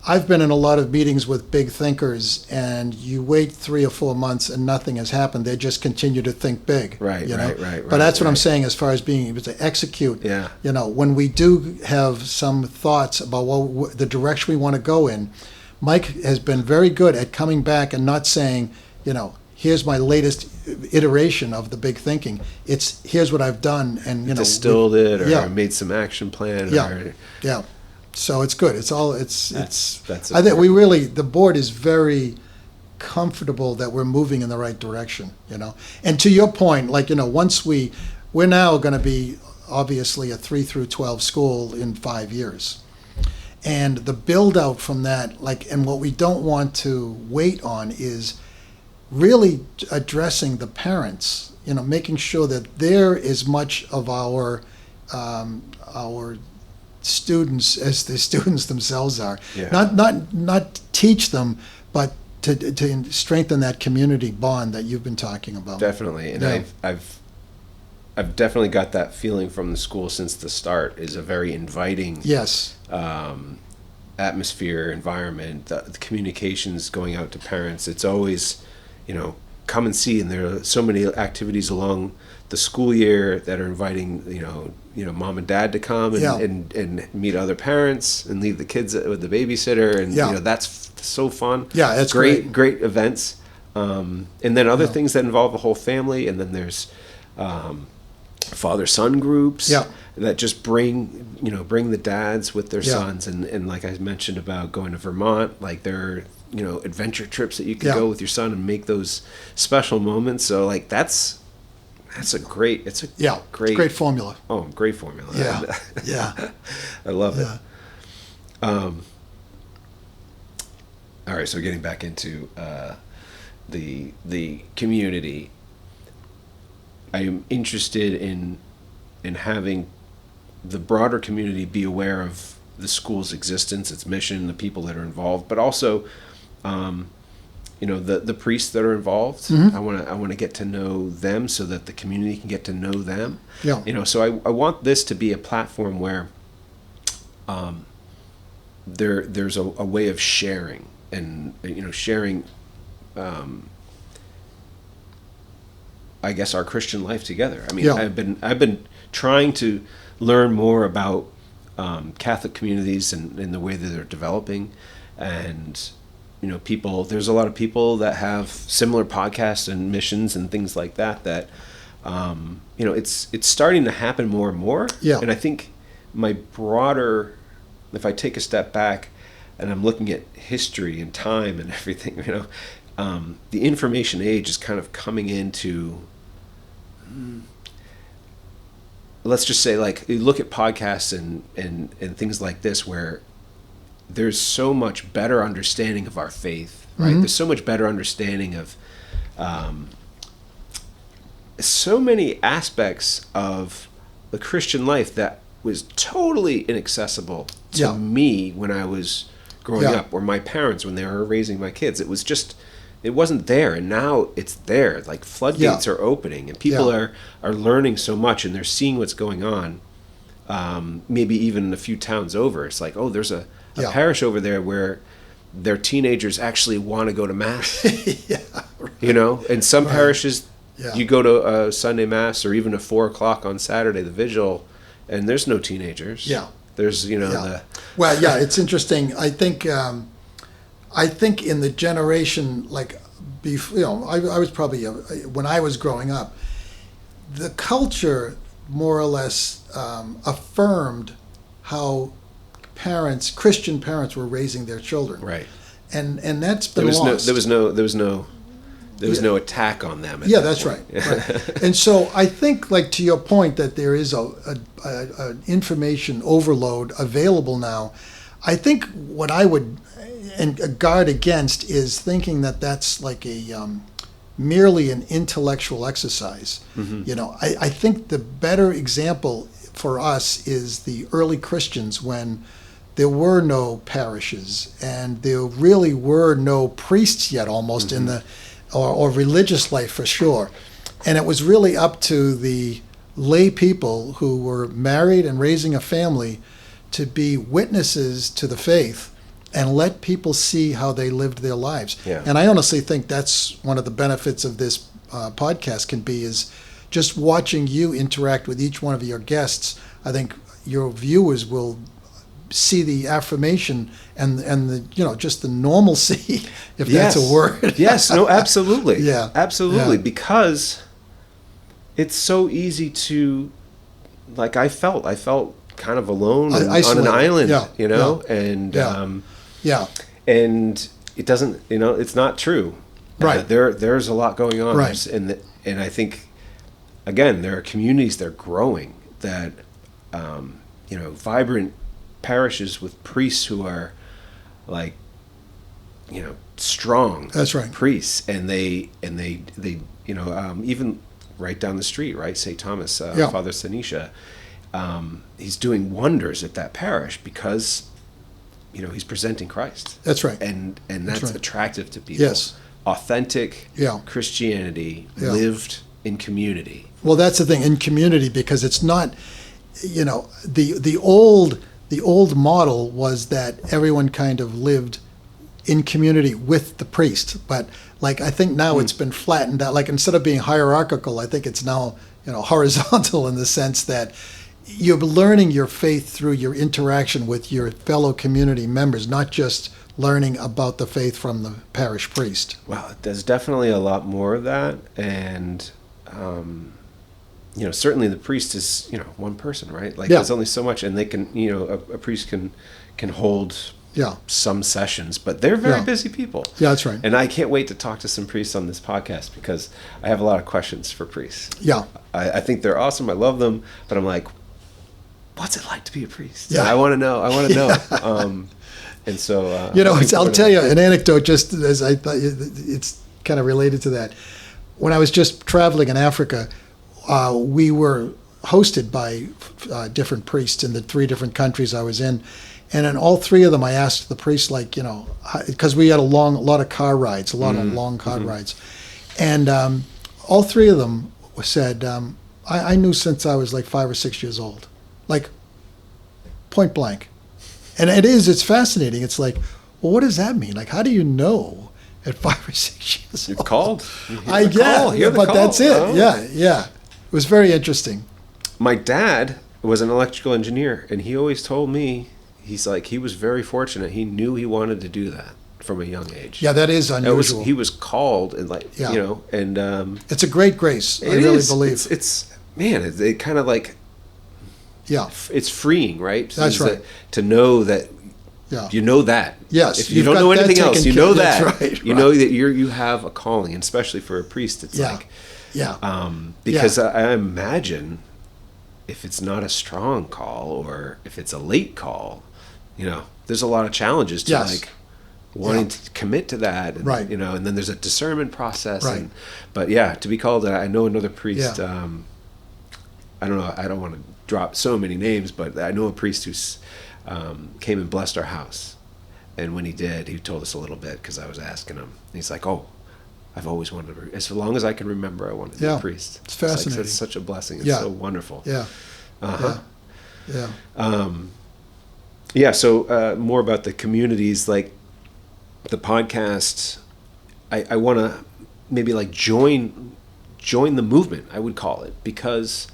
I've been in a lot of meetings with big thinkers, and you wait 3 or 4 months and nothing has happened. They just continue to think big. Right. But that's what I'm saying as far as being able to execute. Yeah. You know, when we do have some thoughts about the direction we want to go in, Mike has been very good at coming back and not saying, you know, here's my latest iteration of the big thinking. It's here's what I've done, and you know, distilled it or made some action plan. Yeah. So it's good. It's all. It's. I think we really the board is very comfortable that we're moving in the right direction. You know, and to your point, like you know, once we're now going to be obviously a 3 through 12 school in 5 years. And the build out from that, like, and what we don't want to wait on is really addressing the parents, you know, making sure that they're as much of our students as the students themselves are. Yeah. Not teach them, but to strengthen that community bond that you've been talking about. Definitely, and yeah. I've definitely got that feeling from the school since the start. Is a very inviting, yes, atmosphere, environment. The communications going out to parents. It's always, come and see. And there are so many activities along the school year that are inviting, mom and dad to come and meet other parents and leave the kids with the babysitter, and that's so fun. Yeah, it's great events. And then other things that involve the whole family, and then there's father-son groups that just bring the dads with their sons, and like I mentioned about going to Vermont, like there are adventure trips that you can go with your son and make those special moments. So like that's a great great formula. Oh, great formula. Yeah. I love it. All right, so getting back into the community, I am interested in having the broader community be aware of the school's existence, its mission, the people that are involved, but also, the priests that are involved. Mm-hmm. I want to get to know them so that the community can get to know them. Yeah. So I want this to be a platform where there's a way of sharing and sharing. I guess our Christian life together. I mean, I've been trying to learn more about Catholic communities and the way that they're developing, and people. There's a lot of people that have similar podcasts and missions and things like that. That it's starting to happen more and more. Yeah. And I think if I take a step back and I'm looking at history and time and everything, the information age is kind of coming into. Let's just say, like, you look at podcasts and things like this, where there's so much better understanding of our faith, right? Mm-hmm. There's so much better understanding of so many aspects of the Christian life that was totally inaccessible to me when I was growing up, or my parents when they were raising my kids. It wasn't there, and now it's there. Like, floodgates are opening, and people are learning so much, and they're seeing what's going on. Maybe even a few towns over, it's like, oh, there's a parish over there where their teenagers actually want to go to mass. Right. And some parishes, you go to a Sunday mass or even a 4:00 on Saturday, the vigil, and there's no teenagers. There's it's interesting. I think in the generation, like, I was probably, when I was growing up, the culture more or less affirmed how Christian parents were raising their children. Right. And that's been lost. There was no attack on them. That's right. Right. And so I think, like, to your point, that there is a information overload available now. I think what I would guard against is thinking that that's like merely an intellectual exercise. Mm-hmm. I think the better example for us is the early Christians, when there were no parishes and there really were no priests yet, almost, mm-hmm. in the or religious life for sure. And it was really up to the lay people who were married and raising a family to be witnesses to the faith and let people see how they lived their lives. Yeah. And I honestly think that's one of the benefits of this podcast can be, is just watching you interact with each one of your guests. I think your viewers will see the affirmation and the just the normalcy, if that's a word. Yes, no, absolutely. Absolutely. Because it's so easy to, like, I felt kind of alone on an island, and it doesn't, it's not true. Right. There's a lot going on. Right. And I think, again, there are communities that are growing, that, vibrant parishes with priests who are, like, strong. That's right. Priests, and they even right down the street, right? St. Thomas, Father Senetia. he's doing wonders at that parish because, he's presenting Christ. That's right. And that's right. Attractive to people. Yes. Authentic Christianity lived in community. Well, that's the thing, in community, because it's not, the old model was that everyone kind of lived in community with the priest. But I think now it's been flattened out. Instead of being hierarchical, I think it's now, horizontal in the sense that you're learning your faith through your interaction with your fellow community members, not just learning about the faith from the parish priest. Well, there's definitely a lot more of that. And, certainly the priest is, one person, right? There's only so much, and they can, a priest can hold some sessions, but they're very busy people. Yeah, that's right. And I can't wait to talk to some priests on this podcast because I have a lot of questions for priests. Yeah. I think they're awesome. I love them, but I'm like, what's it like to be a priest? Yeah. I want to know. And so, I'll tell you an anecdote just as I thought it's kind of related to that. When I was just traveling in Africa, we were hosted by different priests in the 3 different countries I was in. And in all 3 of them, I asked the priest, because we had a lot of car rides, of long car rides. And all 3 of them said, I knew since I was 5 or 6 years old, point blank. And it's fascinating. It's well, what does that mean? How do you know at 5 or 6 years old? You're called. That's it. Oh. Yeah. It was very interesting. My dad was an electrical engineer, and he always told me, he was very fortunate. He knew he wanted to do that from a young age. Yeah, that is unusual. He was called, and and it's a great grace. I really believe it's it kind of it's freeing, right? That's right. To know that. Yeah. You know that. Yes. If you don't know anything else, you know that. That's right. You know that you have a calling, and especially for a priest. It's because I imagine if it's not a strong call or if it's a late call, there's a lot of challenges to wanting to commit to that, and, right? And then there's a discernment process, right? But to be called, I know another priest. Yeah. I don't know. I don't want to drop so many names, but I know a priest who's came and blessed our house, and when he did, he told us a little bit because I was asking him. And he's like, "Oh, I've always wanted to. As long as I can remember, I wanted to be a priest." It's fascinating. It's such a blessing. It's so wonderful. Yeah. So more about the communities, the podcast. I want to maybe join the movement, I would call it, because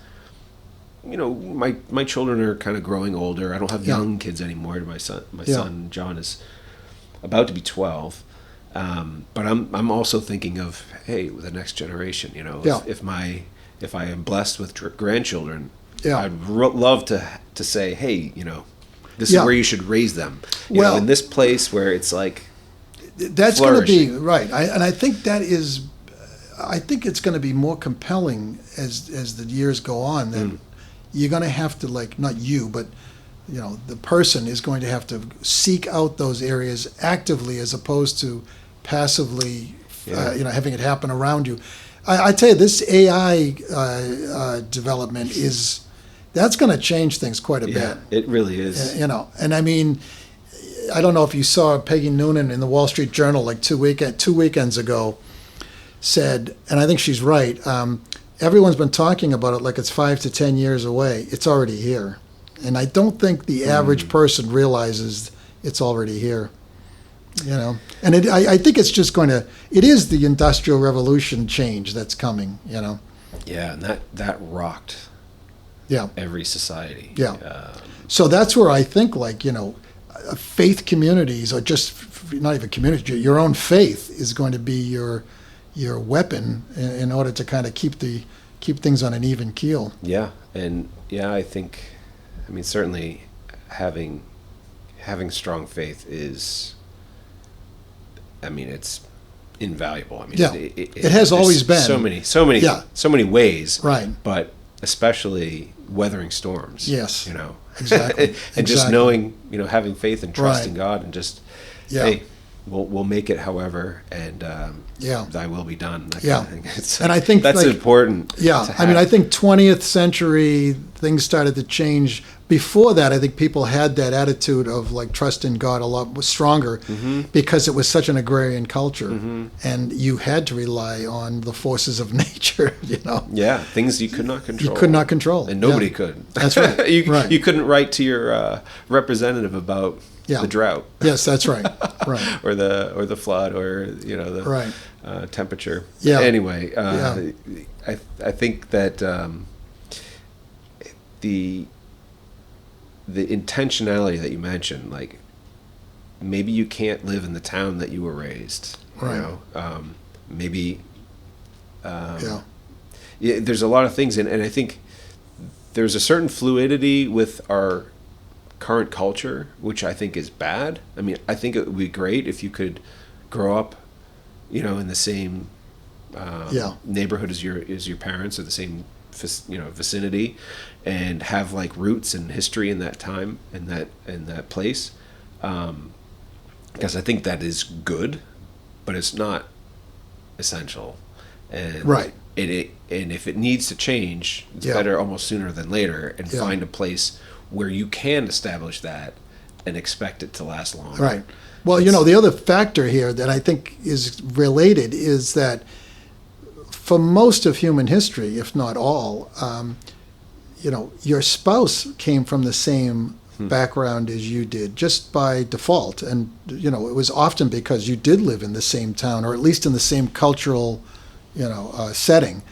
my children are kind of growing older. I don't have young kids anymore. My son John is about to be 12. But I'm also thinking of, hey, the next generation, if I am blessed with grandchildren, I'd love to say, hey, this is where you should raise them. In this place where it's that's going to be right. I think that is, I think it's going to be more compelling as the years go on. That you're going to have to not you, but the person is going to have to seek out those areas actively as opposed to passively, having it happen around you. I tell you, this AI development that's going to change things quite a bit. It really is. And I mean, I don't know if you saw Peggy Noonan in the Wall Street Journal 2 weekends ago said, and I think she's right, everyone's been talking about it like it's 5 to 10 years away. It's already here. And I don't think the average person realizes it's already here. And I think it's just it is the Industrial Revolution change that's coming, Yeah, and that rocked every society. Yeah. So that's where I think faith communities, or just not even community, your own faith is going to be your weapon in order to kind of keep things on an even keel. Yeah. And I think, certainly having strong faith is, it's invaluable. It has always been so many ways, right? But especially weathering storms. Yes, exactly. And just knowing, having faith and trusting God, and just hey, we'll make it, however, and thy will be done. That kind of thing. And I think that's important. Yeah, I mean, I think 20th century things started to change. Before that, I think people had that attitude of like trust in God a lot stronger because it was such an agrarian culture, and you had to rely on the forces of nature. Yeah, things you could not control. You could not control, and nobody could. That's right. You couldn't write to your representative about the drought. Yes, that's right. Right. or the flood, or the temperature. Yeah. Anyway, I think that the intentionality that you mentioned, like maybe you can't live in the town that you were raised. Right. Maybe. There's a lot of things, and I think there's a certain fluidity with our current culture, which I think is bad. I mean, I think it would be great if you could grow up, in the same neighborhood as your parents, or the same vicinity, and have like roots and history in that time and that place, because I think that is good, but it's not essential. And and if it needs to change, it's better almost sooner than later, and find a place where you can establish that and expect it to last long. Right. Well, the other factor here that I think is related is that for most of human history, if not all, your spouse came from the same background as you did, just by default. And, it was often because you did live in the same town, or at least in the same cultural, setting.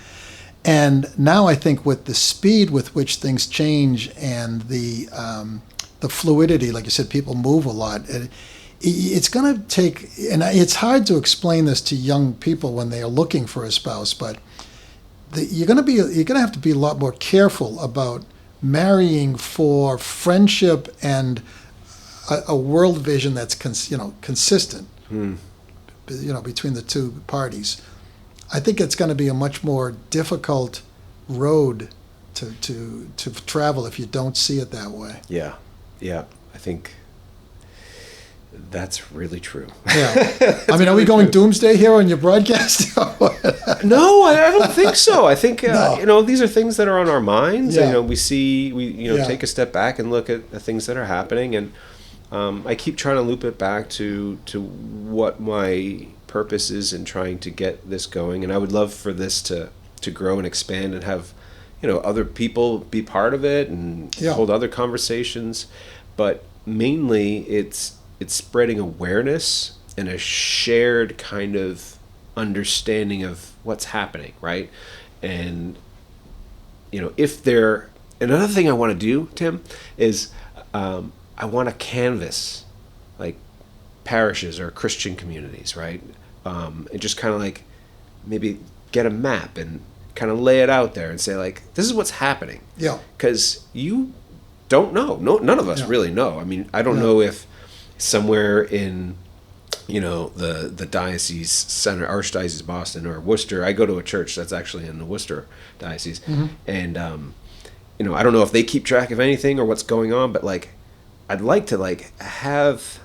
And now I think with the speed with which things change and the fluidity, like you said, people move a lot. It's going to take, and it's hard to explain this to young people when they are looking for a spouse, but you're going to have to be a lot more careful about marrying for friendship and a world vision that's consistent, between the two parties. I think it's going to be a much more difficult road to travel if you don't see it that way. Yeah, I think that's really true. Yeah, I mean, are we going doomsday here on your broadcast? No, I don't think so. I think these are things that are on our minds. Yeah. We take a step back and look at the things that are happening, and I keep trying to loop it back to what my purpose is in trying to get this going. And I would love for this to grow and expand and have other people be part of it and hold other conversations. But mainly it's spreading awareness and a shared kind of understanding of what's happening, right? And another thing I want to do, Tim, is I want to canvas like parishes or Christian communities, right? And just kind of like maybe get a map and kind of lay it out there and say like, this is what's happening. Yeah. Because you don't know. No, none of us really know. I mean, I don't know if somewhere in the diocese center, Archdiocese of Boston or Worcester, I go to a church that's actually in the Worcester diocese, and I don't know if they keep track of anything or what's going on, but like I'd like to like have,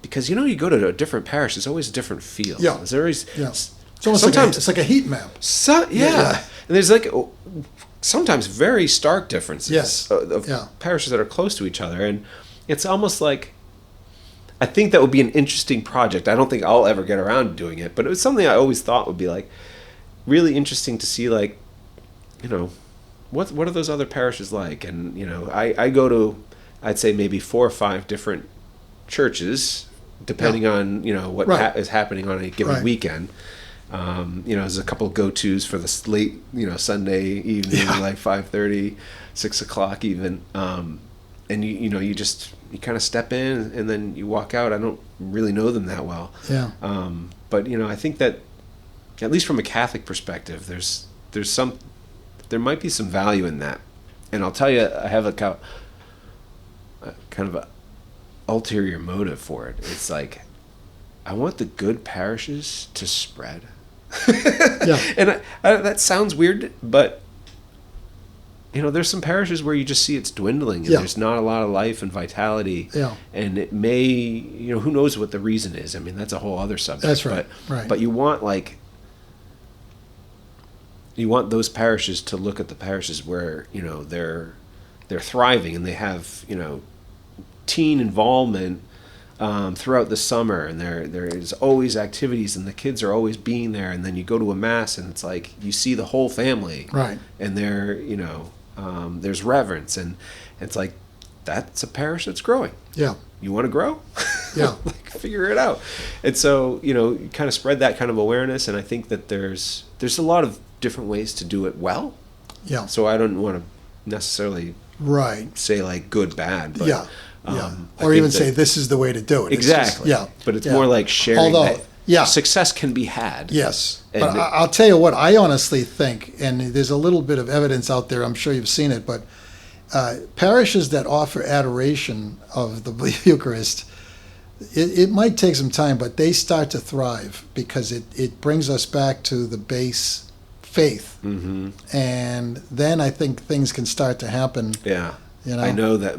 because you go to a different parish, it's always a different feel. Yeah. There's always it's almost sometimes it's like a heat map. And there's like sometimes very stark differences of parishes that are close to each other, and it's almost like, I think that would be an interesting project. I don't think I'll ever get around to doing it, but it was something I always thought would be like really interesting to see, like, what are those other parishes like? And I go to, I'd say maybe 4 or 5 different churches, depending on what is happening on a given weekend. There's a couple of go-tos for the late Sunday evening, like 5:30, 6 o'clock even. And you kind of step in and then you walk out. I don't really know them that well. Yeah. But I think that at least from a Catholic perspective, there might be some value in that. And I'll tell you, I have a kind of a ulterior motive for it. It's like, I want the good parishes to spread. And that sounds weird, but there's some parishes where you just see it's dwindling and there's not a lot of life and vitality. Yeah. And it may, who knows what the reason is. I mean, that's a whole other subject. That's right. But you want those parishes to look at the parishes where, they're thriving and they have, teen involvement throughout the summer, and there is always activities and the kids are always being there, and then you go to a mass and it's like you see the whole family, right? And there's reverence, and it's like that's a parish that's growing. Yeah. You want to grow? Yeah. Figure it out. And so you kind of spread that kind of awareness, and I think that there's a lot of different ways to do it well. Yeah. So I don't want to necessarily say like good, bad, but or even say this is the way to do it. Exactly. But it's more like sharing that success can be had. Yes. But I'll tell you what, I honestly think, and there's a little bit of evidence out there, I'm sure you've seen it, but parishes that offer adoration of the Eucharist, it might take some time, but they start to thrive because it brings us back to the base faith. Mm-hmm. And then I think things can start to happen. Yeah. I know that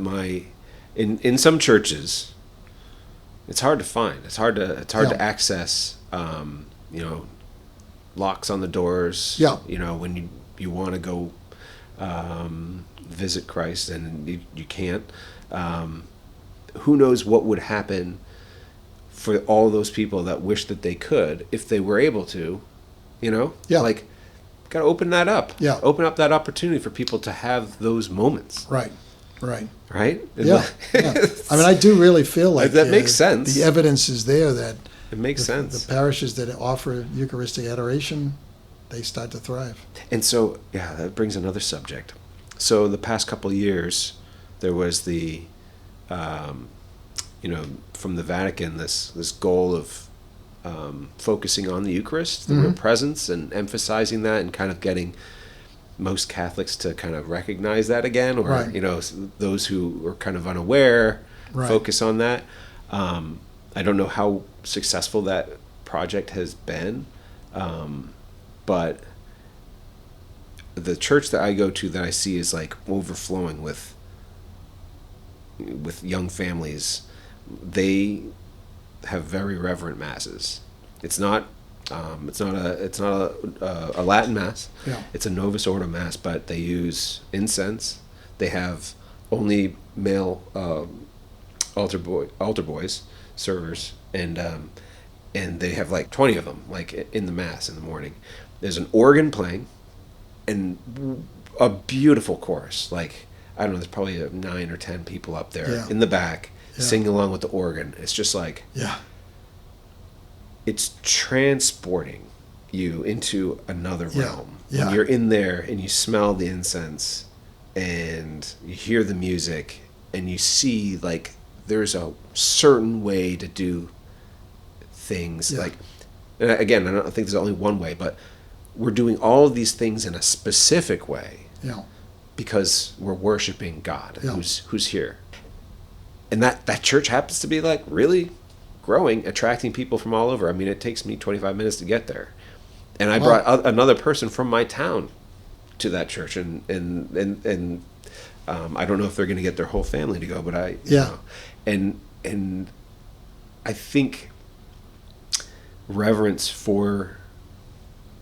in some churches, it's hard to find. It's hard to access. Locks on the doors. Yeah. When you want to go visit Christ and you can't. Who knows what would happen for all those people that wish that they could if they were able to. Got to open that up. Yeah. Open up that opportunity for people to have those moments. Right. Yeah. I mean, I do really feel like that makes sense. The evidence is there that it makes sense. The parishes that offer Eucharistic adoration, they start to thrive. And so, that brings another subject. So the past couple of years, there was the, from the Vatican, this goal of focusing on the Eucharist, the real presence, and emphasizing that, and kind of getting most Catholics to kind of recognize that again, or those who are kind of unaware focus on that. I don't know how successful that project has been, but the church that I go to that I see is like overflowing with young families. They have very reverent masses. It's not a Latin mass. Yeah. It's a Novus Ordo mass, but they use incense. They have only male altar boys, servers, and they have like 20 of them, like in the mass in the morning. There's an organ playing, and a beautiful chorus. Like, I don't know, there's probably 9 or 10 people up there in the back singing along with the organ. It's just like, it's transporting you into another realm. Yeah. When you're in there and you smell the incense and you hear the music and you see like there's a certain way to do things. Like, again, I don't think there's only one way, but we're doing all of these things in a specific way because we're worshiping God who's here. And that church happens to be like really growing, attracting people from all over. I mean, it takes me 25 minutes to get there. And I brought another person from my town to that church, and I don't know if they're going to get their whole family to go, but and I think reverence for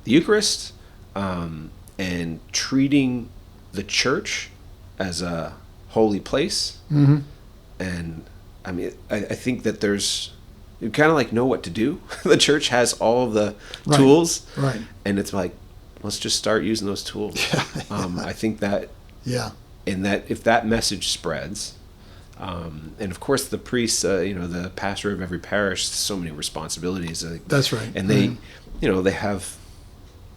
the Eucharist, and treating the church as a holy place, and I mean, I think that you kind of like know what to do. The church has all of the tools, and it's like, let's just start using those tools. I think that, and that if that message spreads, and of course the priests, the pastor of every parish, so many responsibilities. That's right. And they, they have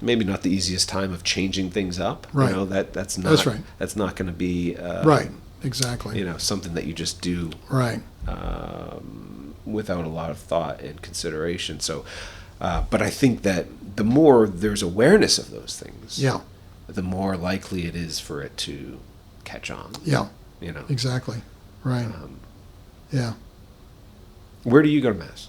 maybe not the easiest time of changing things up. That's not going to be exactly. Something that you just do without a lot of thought and consideration. So, but I think that the more there's awareness of those things, the more likely it is for it to catch on. Exactly. Right. Where do you go to mass?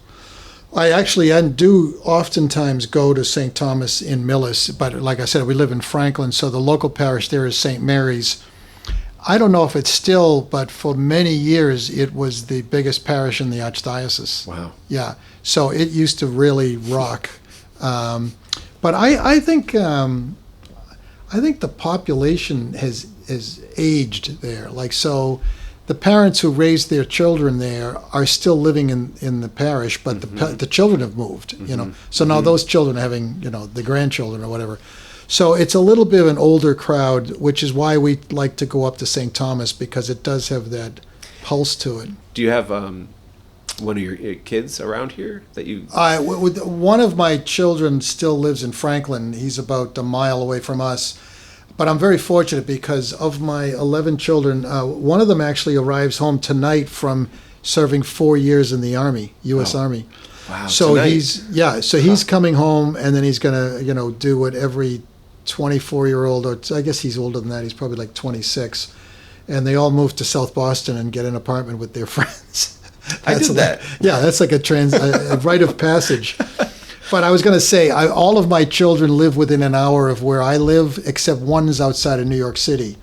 I actually do oftentimes go to St. Thomas in Millis, but like I said, we live in Franklin, so the local parish there is St. Mary's. I don't know if it's still, but for many years it was the biggest parish in the archdiocese. Wow. Yeah, so it used to really rock. But I think the population has aged there. Like, so the parents who raised their children there are still living in the parish, but the children have moved, you know. So now those children are having, you know, the grandchildren or whatever. So it's a little bit of an older crowd, which is why we like to go up to St. Thomas, because it does have that pulse to it. Do you have one of your kids around here that you? One of my children still lives in Franklin. He's about a mile away from us. But I'm very fortunate because of my 11 children, one of them actually arrives home tonight from serving 4 years in the Army, U.S. Army. Wow. So tonight. he's coming home, and then he's gonna, you know, do what every 24-year-old, or I guess he's older than that. He's probably like 26, and they all move to South Boston and get an apartment with their friends. I did that. Yeah, that's like a rite of passage. But I was going to say, all of my children live within an hour of where I live, except one is outside of New York City.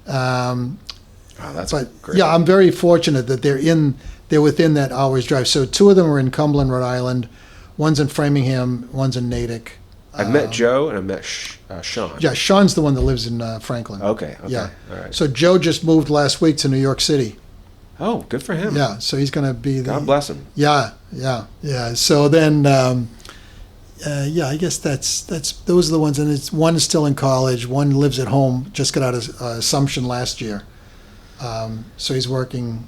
That's great. Yeah, I'm very fortunate that they're within that hour's drive. So 2 of them are in Cumberland, Rhode Island. One's in Framingham. One's in Natick. I've met Joe and I met Sean. Yeah, Sean's the one that lives in Franklin. Okay. Yeah. All right. So Joe just moved last week to New York City. Oh, good for him. Yeah, so he's going to be God bless him. Yeah. So then, I guess that's those are the ones, and one is still in college. One lives at home. Just got out of Assumption last year. So he's working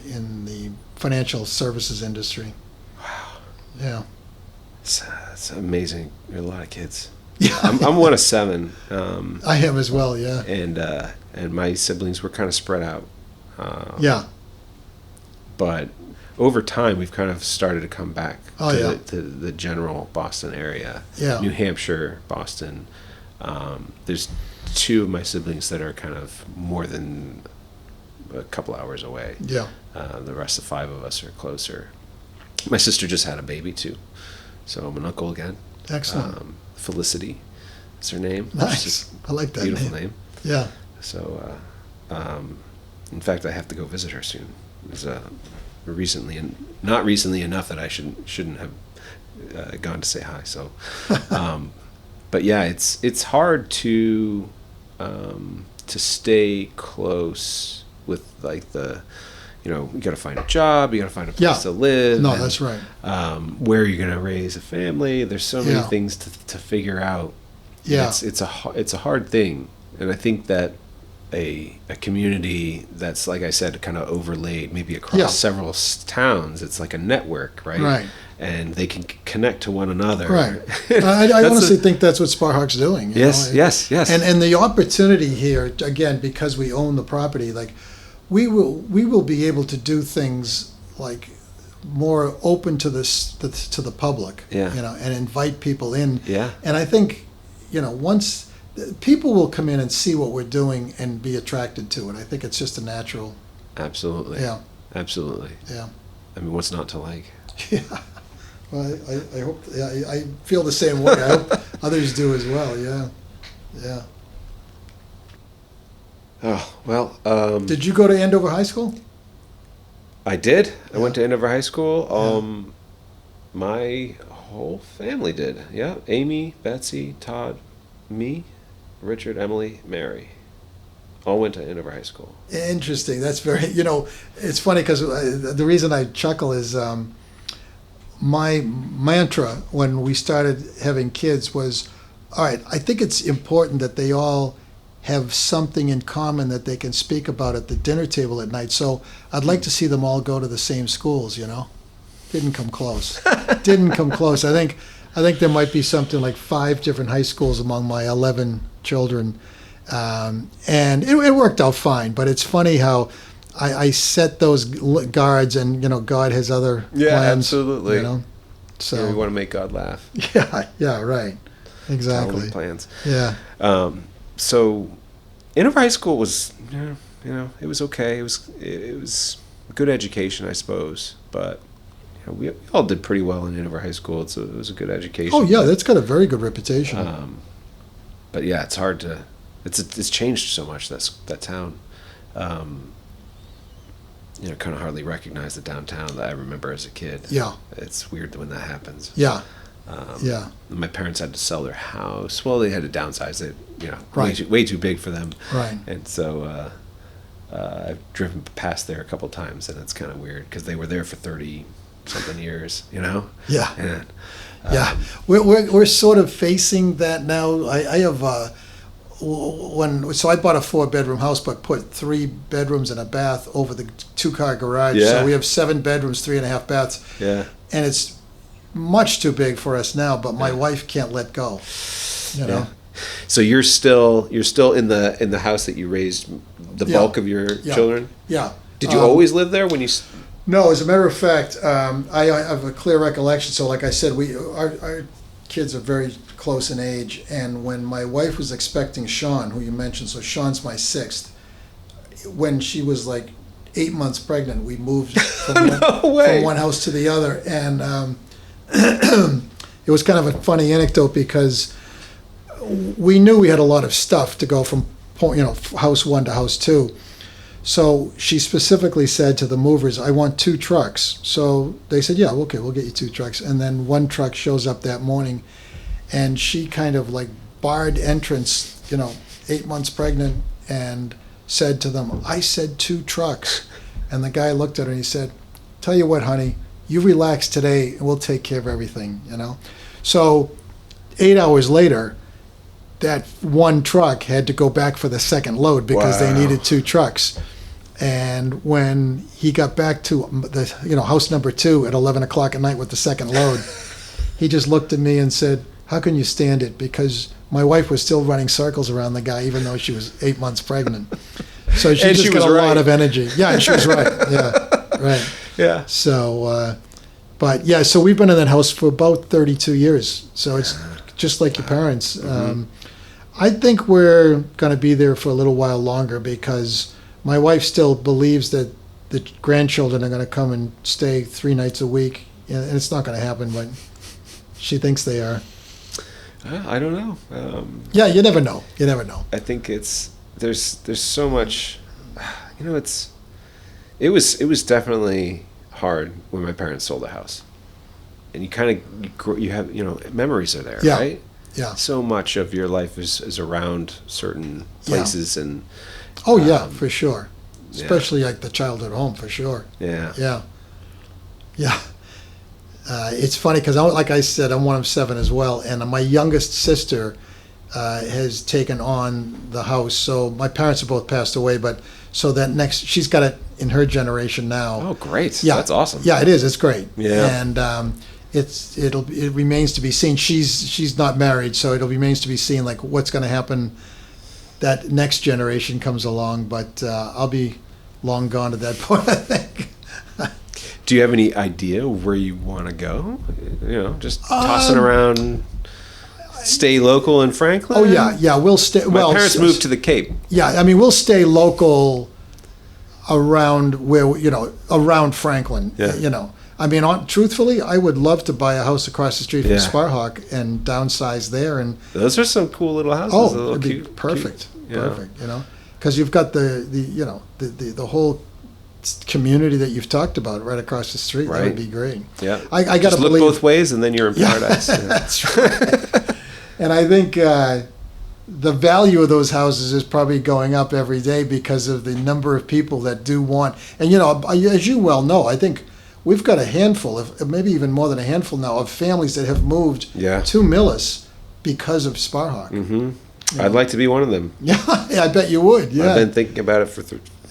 in the financial services industry. Wow. Yeah. It's amazing. There are a lot of kids. Yeah. I'm one of 7. I am as well. Yeah. And my siblings were kind of spread out. Yeah. But over time, we've kind of started to come back to the general Boston area. Yeah. New Hampshire, Boston. There's 2 of my siblings that are kind of more than a couple hours away. Yeah. The rest of 5 of us are closer. My sister just had a baby too, so I'm an uncle again. Excellent. Felicity, that's her name. Nice. I like that beautiful name. Yeah. So, in fact, I have to go visit her soon. It's not recently enough that I shouldn't have gone to say hi. So, but yeah, it's hard to stay close with like you got to find a job, you got to find a place to live. No, that's right. Where you're going to raise a family. There's so many things to figure out. Yeah, it's a hard thing, and I think that a community that's, like I said, kind of overlaid maybe across several towns. It's like a network, right? Right. And they can connect to one another. Right. I honestly think that's what Sparhawk's doing. Yes. And the opportunity here, again, because we own the property, like we will be able to do things like more open to the public. Yeah. And invite people in. Yeah. And I think, once people will come in and see what we're doing and be attracted to it. I think it's just a natural. Absolutely. Yeah. Absolutely. Yeah. I mean, what's not to like? Yeah. Well, I hope I feel the same way. I hope others do as well. Yeah. Yeah. Oh well. Did you go to Andover High School? I did. I went to Andover High School. My whole family did. Yeah. Amy, Betsy, Todd, me, Richard, Emily, Mary, all went to Andover High School. Interesting. That's very, it's funny because the reason I chuckle is my mantra when we started having kids was, all right, I think it's important that they all have something in common that they can speak about at the dinner table at night. So I'd like to see them all go to the same schools, Didn't come close. Didn't come close. I think there might be something like 5 different high schools among my 11 children. And it worked out fine, but it's funny how I set those guards, and God has other plans. Absolutely. So we want to make God laugh. Yeah, right, exactly. Plans. Yeah. So, Andover High School was, it was okay. It was a good education, I suppose, but we all did pretty well in Hanover High School. It was a good education. Oh yeah, that's got a very good reputation. But yeah, it's hard to. It's changed so much. That town. Kind of hardly recognize the downtown that I remember as a kid. Yeah, it's weird when that happens. Yeah. My parents had to sell their house. Well, they had to downsize it. Right. Way too big for them. Right. And so I've driven past there a couple times, and it's kind of weird because they were there for 30-something years. Yeah. And, yeah. We're sort of facing that now. I have so I bought a 4-bedroom house, but put 3 bedrooms and a bath over the 2-car garage. Yeah. So we have 7 bedrooms, 3.5 baths. Yeah. And it's much too big for us now, but my wife can't let go. Yeah. So you're still in the house that you raised the bulk of your children? Yeah. Did you always live there when you? No, as a matter of fact, I have a clear recollection. So, like I said, our kids are very close in age, and when my wife was expecting Sean, who you mentioned, so Sean's my 6th. When she was like 8 months pregnant, we moved from one house to the other, and it was kind of a funny anecdote because we knew we had a lot of stuff to go from house 1 to house 2. So she specifically said to the movers, I want 2 trucks. So they said, yeah, okay, we'll get you 2 trucks. And then one truck shows up that morning, and she kind of like barred entrance, 8 months pregnant, and said to them, I said 2 trucks. And the guy looked at her and he said, tell you what, honey, you relax today and we'll take care of everything, So 8 hours later, that one truck had to go back for the second load because they needed 2 trucks. And when he got back to the house number 2 at 11 o'clock at night with the second load, he just looked at me and said, how can you stand it? Because my wife was still running circles around the guy even though she was 8 months pregnant. So she got a lot of energy. Yeah, and she was right. Yeah, right. Yeah. So, so we've been in that house for about 32 years. So it's just like your parents. I think we're going to be there for a little while longer because my wife still believes that the grandchildren are going to come and stay 3 nights a week. And it's not going to happen, but she thinks they are. I don't know. Yeah, you never know. You never know. I think there's so much, it was definitely hard when my parents sold the house, and you have memories are there, right? Yeah. So much of your life is around certain places and. Oh yeah, for sure. Especially like the childhood home, for sure. Yeah. Yeah. Yeah. It's funny because, like I said, I'm one of 7 as well, and my youngest sister has taken on the house. So my parents have both passed away, but so that she's got it in her generation now. Oh, great! Yeah, that's awesome. Yeah, it is. It's great. Yeah, and it remains to be seen. She's not married, so it remains to be seen like what's going to happen. That next generation comes along, but I'll be long gone at that point, I think. Do you have any idea where you want to go? Just tossing around. Stay local in Franklin? Oh yeah, we'll stay. My parents moved to the Cape. Yeah, I mean we'll stay local around around Franklin. Yeah. I mean, truthfully, I would love to buy a house across the street from Sparhawk and downsize there. And those are some cool little houses. Oh, it'd be perfect. Cute. Perfect. Because you've got the whole community that you've talked about right across the street. Right. That would be great. Yeah. I got to look both ways, and then you're in paradise. Yeah. That's right. And I think the value of those houses is probably going up every day because of the number of people that do want. And as you well know, I think we've got a handful of, maybe even more than a handful now, of families that have moved to Millis because of Sparhawk. Mm-hmm. I'd like to be one of them. Yeah, I bet you would. Yeah, I've been thinking about it for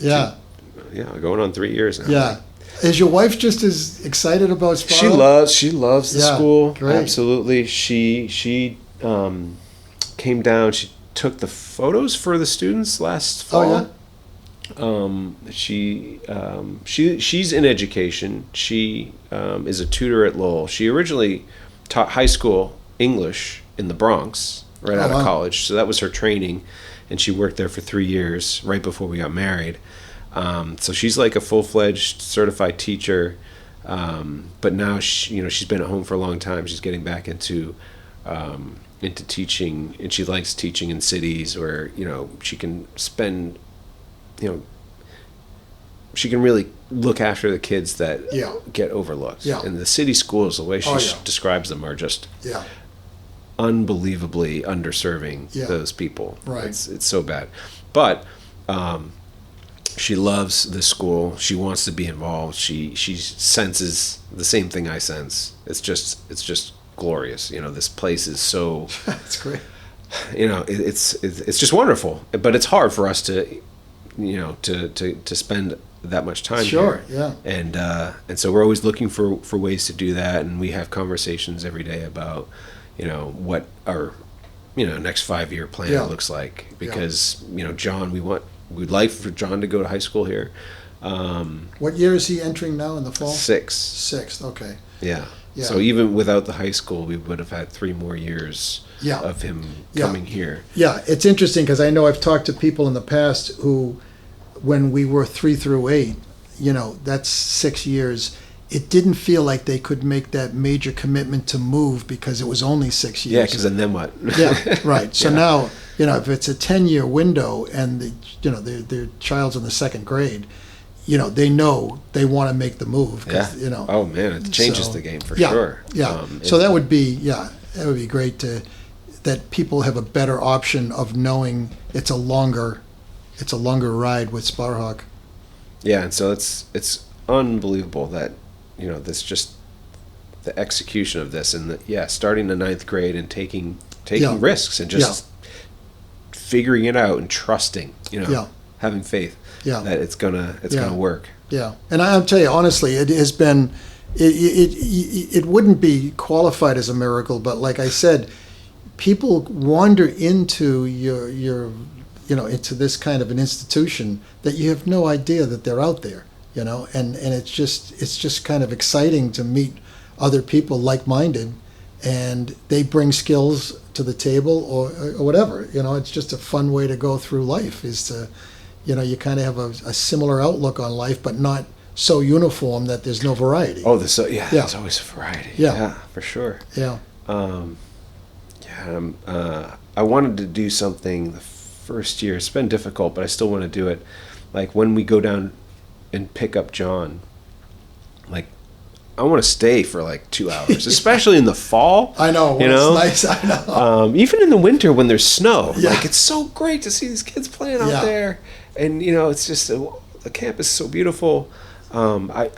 going on 3 years now. Yeah. Is your wife just as excited about Sparhawk? She loves the school. Great. Absolutely. She came down. She took the photos for the students last fall. Oh yeah. She's in education. She is a tutor at Lowell. She originally taught high school English in the Bronx right out of college. So that was her training, and she worked there for 3 years right before we got married. So she's like a full-fledged certified teacher. But now she's been at home for a long time. She's getting back into teaching, and she likes teaching in cities where she can spend she can really look after the kids that get overlooked. Yeah. And the city schools, the way she describes them, are just unbelievably underserving those people. Right. It's so bad. But she loves this school. She wants to be involved. She senses the same thing I sense. It's just glorious. This place is so. That's great. It's just wonderful. But it's hard for us to spend that much time here. Yeah. And so we're always looking for ways to do that, and we have conversations every day about what our next 5-year plan looks like, because John, we'd like for John to go to high school here. What year is he entering now in the fall? Sixth. Okay. Yeah. So even without the high school, we would have had 3 more years of him coming here. Yeah, it's interesting because I know I've talked to people in the past who, when we were 3 through 8, that's 6 years. It didn't feel like they could make that major commitment to move because it was only 6 years. Yeah, because then what? Yeah, right. So now, if it's a 10-year window and their child's in the 2nd grade, they know they want to make the move. Oh man, it changes the game for sure. Yeah. So that would be great that people have a better option of knowing it's a longer ride with Sparhawk. Yeah, and so it's unbelievable that this just the execution of this, and starting the 9th grade and taking risks and just figuring it out and trusting, having faith that it's gonna work. Yeah, and I'll tell you honestly, it has been. It wouldn't be qualified as a miracle, but like I said, people wander into your into this kind of an institution that you have no idea that they're out there, and it's just kind of exciting to meet other people like-minded, and they bring skills to the table or whatever. It's just a fun way to go through life, is to, you kind of have a similar outlook on life, but not so uniform that there's no variety. Oh, there's always a variety. Yeah, for sure. Yeah. I wanted to do something the first year. It's been difficult, but I still want to do it. Like when we go down and pick up John, like I want to stay for like 2 hours, especially in the fall. I know. It's nice. I know. Even in the winter when there's snow, like it's so great to see these kids playing out there, and it's just the campus is so beautiful. I'm like,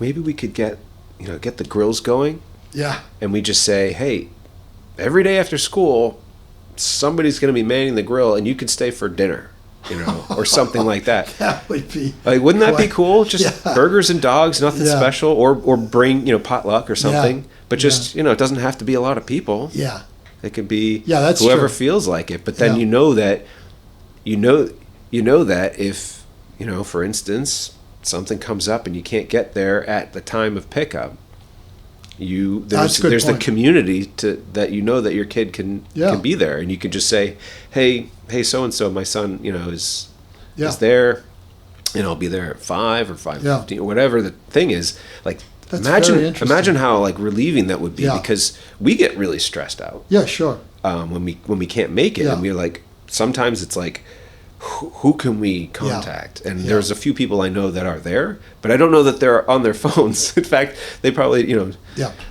maybe we could get the grills going. Yeah. And we just say, hey, every day after school, somebody's going to be manning the grill, and you could stay for dinner, or something like that. That would be. Like, wouldn't that be cool? Just burgers and dogs, nothing special, or bring potluck or something. Yeah. But just it doesn't have to be a lot of people. Yeah. It could be that's whoever true. feels like it. But then you know that if for instance, something comes up and you can't get there at the time of pickup, there's the community that that your kid can be there, and you can just say, hey, so and so, my son is there, and I'll be there at 5 or 5:15 or whatever the thing is. Like, imagine how like relieving that would be, because we get really stressed out. Yeah, sure. When we can't make it, and we're like, sometimes it's like, who can we contact? And there's a few people I know that are there, but I don't know that they're on their phones. In fact, they probably,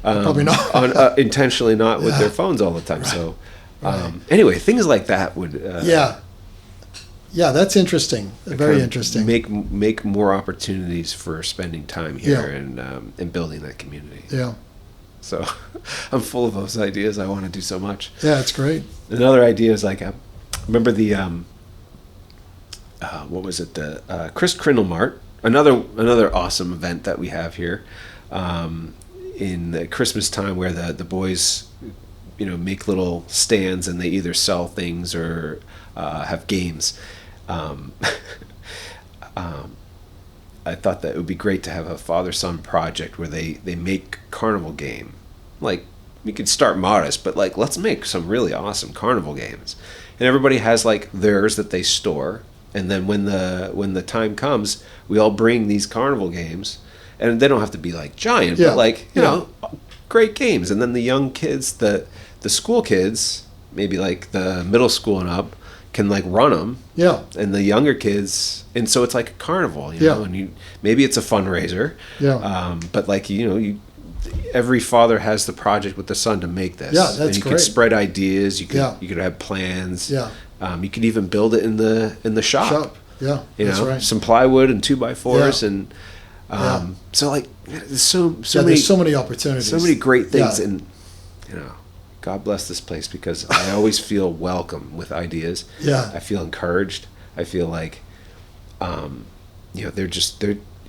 probably not intentionally not with their phones all the time. Right. So, anyway, things like that would, that's interesting. Very interesting. Make more opportunities for spending time here and building that community. Yeah. So, I'm full of those ideas. I want to do so much. Yeah, it's great. Another idea is like, remember the. What was it? The Chris Crindle Mart, another awesome event that we have here in the Christmas time, where the boys, make little stands, and they either sell things or have games. I thought that it would be great to have a father-son project where they make carnival game. Like, we could start modest, but like, let's make some really awesome carnival games, and everybody has like theirs that they store. And then when the time comes, we all bring these carnival games, and they don't have to be like giant, but like, you know, great games. And then the young kids, the school kids, maybe like the middle school and up, can like run them. Yeah. And the younger kids, and so it's like a carnival, you know, and maybe it's a fundraiser. Yeah. But like, you know, every father has the project with the son to make this. Yeah, that's and you great. could spread ideas. You could have plans. Yeah. You could even build it in the shop. Yeah. You that's know, right. some plywood and 2x4s and so like there's there's so many opportunities. So many great things and you know, God bless this place because I always feel welcome with ideas. Yeah. I feel encouraged. I feel like you know, they're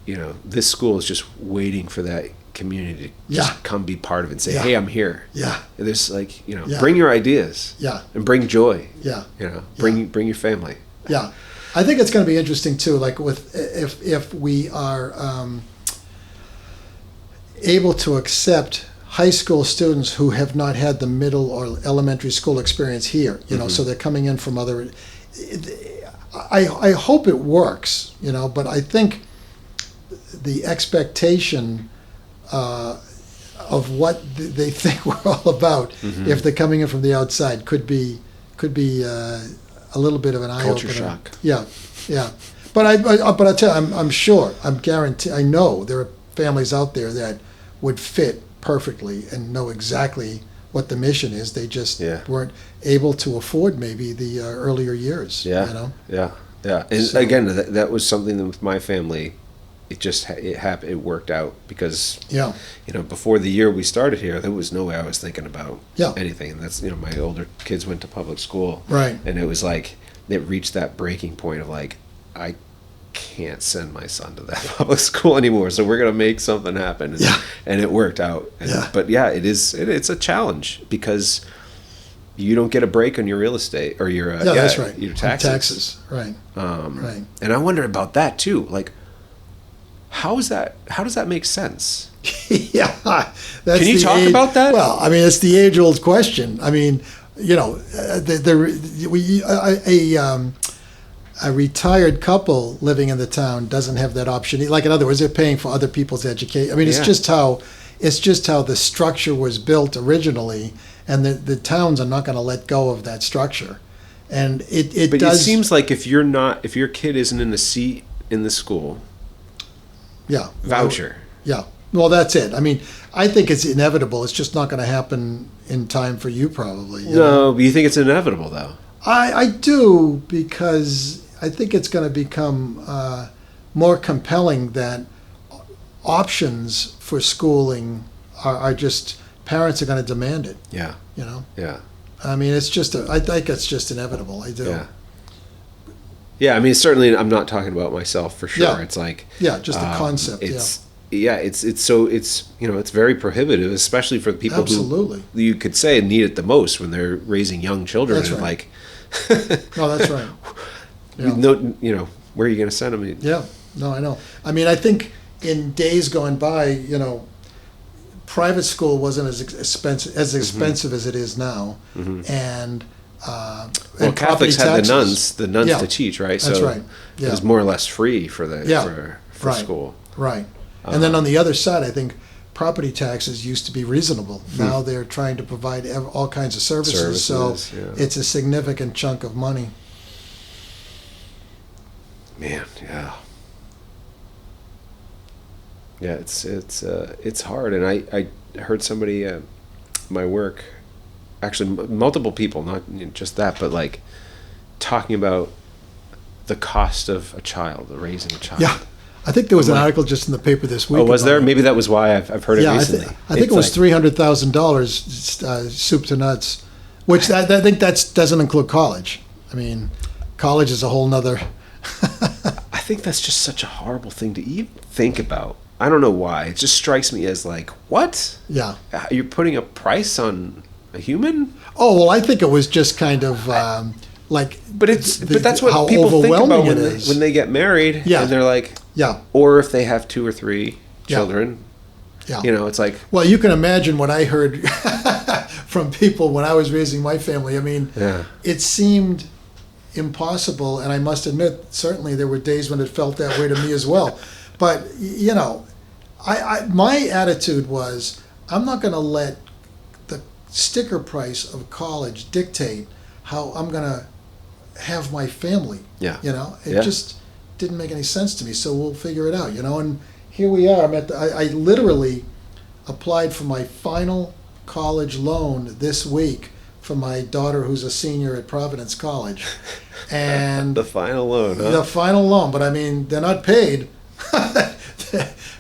you know, this school is just waiting for that community to just come be part of it and say, hey, I'm here. Yeah. And there's like, you know, bring your ideas. Yeah. And bring joy. Yeah. You know, bring your family. Yeah. I think it's going to be interesting too, like with if we are able to accept high school students who have not had the middle or elementary school experience here, you know, so they're coming in from other. I hope it works, you know, but I think the expectation of what they think we're all about, if they're coming in from the outside, could be a little bit of an eye culture opener. shock. Yeah. But I tell you, I'm sure, I'm guaranteed, I know there are families out there that would fit perfectly and know exactly what the mission is. They just weren't able to afford maybe the earlier years. Yeah. You know? Yeah. And so, again, that was something that with my family. It happened. It worked out because you know, before the year we started here, there was no way I was thinking about anything. And that's, you know, my older kids went to public school, right? And it was like it reached that breaking point of like, I can't send my son to that public school anymore, so we're gonna make something happen. And it worked out. But it's a challenge because you don't get a break on your real estate or your that's right, your taxes. Right. Right. And I wonder about that too, like. How does that make sense? That's Can you talk about that? Well, I mean, it's the age-old question. I mean, you know, a retired couple living in the town doesn't have that option. Like, in other words, they're paying for other people's education. I mean, it's just how the structure was built originally, and the towns are not going to let go of that structure. And But it seems like if your kid isn't in the seat in the school. Voucher. Well, that's it. I mean, I think it's inevitable. It's just not going to happen in time for you, probably. No, but you think it's inevitable, though? I do, because I think it's going to become more compelling that options for schooling are just, parents are going to demand it. Yeah. You know? Yeah. I mean, I think it's just inevitable. I do. Yeah. Yeah, I mean, certainly I'm not talking about myself for sure. It's like just the concept. It's you know, it's very prohibitive, especially for the people who you could say need it the most when they're raising young children. That's right. Like, no, that's right. No, you know, where are you going to send them? Yeah, no, I know. I mean, I think in days gone by, you know, private school wasn't as expensive as it is now, and. Well, Catholics had the nuns to teach, right? That's so right. It was more or less free for for school. Right. And then on the other side, I think property taxes used to be reasonable. Now they're trying to provide all kinds of services, so it's a significant chunk of money. Man, yeah. Yeah, it's hard, and I heard somebody at my work. Actually, multiple people, not just that, but like talking about the cost of a child, raising a child. Yeah, I think there was an article just in the paper this week. Oh, was there? Maybe that was why I've heard it recently. I think it was $300,000, soup to nuts, which I think that doesn't include college. I mean, college is a whole nother. I think that's just such a horrible thing to even think about. I don't know why. It just strikes me as like, what? Yeah. You're putting a price on a human? Oh, well, I think it was just kind of like. But that's what people think about when they get married. Yeah. And they're like. Yeah. Or if they have 2 or 3 children. Yeah. You know, it's like. Well, you can imagine what I heard from people when I was raising my family. I mean, it seemed impossible. And I must admit, certainly there were days when it felt that way to me as well. But, you know, my attitude was, I'm not going to let the sticker price of college dictate how I'm going to have my family. Yeah. You know, it just didn't make any sense to me. So we'll figure it out, you know. And here we are. I literally applied for my final college loan this week for my daughter, who's a senior at Providence College. And the final loan, huh? The final loan, but I mean, they're not paid.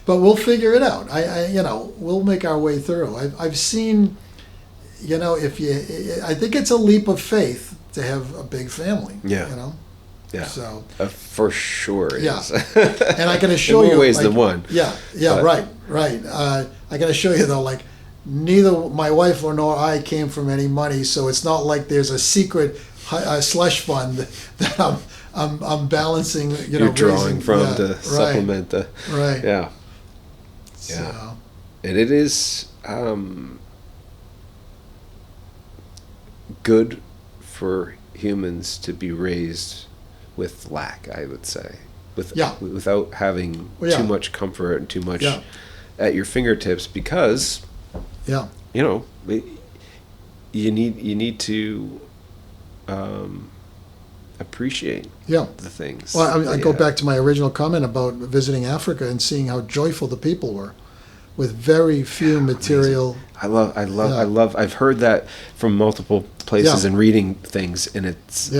But we'll figure it out. You know, we'll make our way through. I've seen, you know, I think it's a leap of faith to have a big family. Yeah. You know. Yeah. So for sure it is. And I can assure in you, more ways like, than one. Yeah. Right. I can assure you though, like, neither my wife nor I came from any money, so it's not like there's a secret slush fund that I'm balancing. You know, you're drawing from to supplement the. Right. Yeah. So. Yeah. And it is good for humans to be raised with lack, I would say, without having too much comfort and too much at your fingertips, because you know, you need to appreciate the things. Well, I go back to my original comment about visiting Africa and seeing how joyful the people were, with very few material. Amazing. I've heard that from multiple places and reading things, and it's.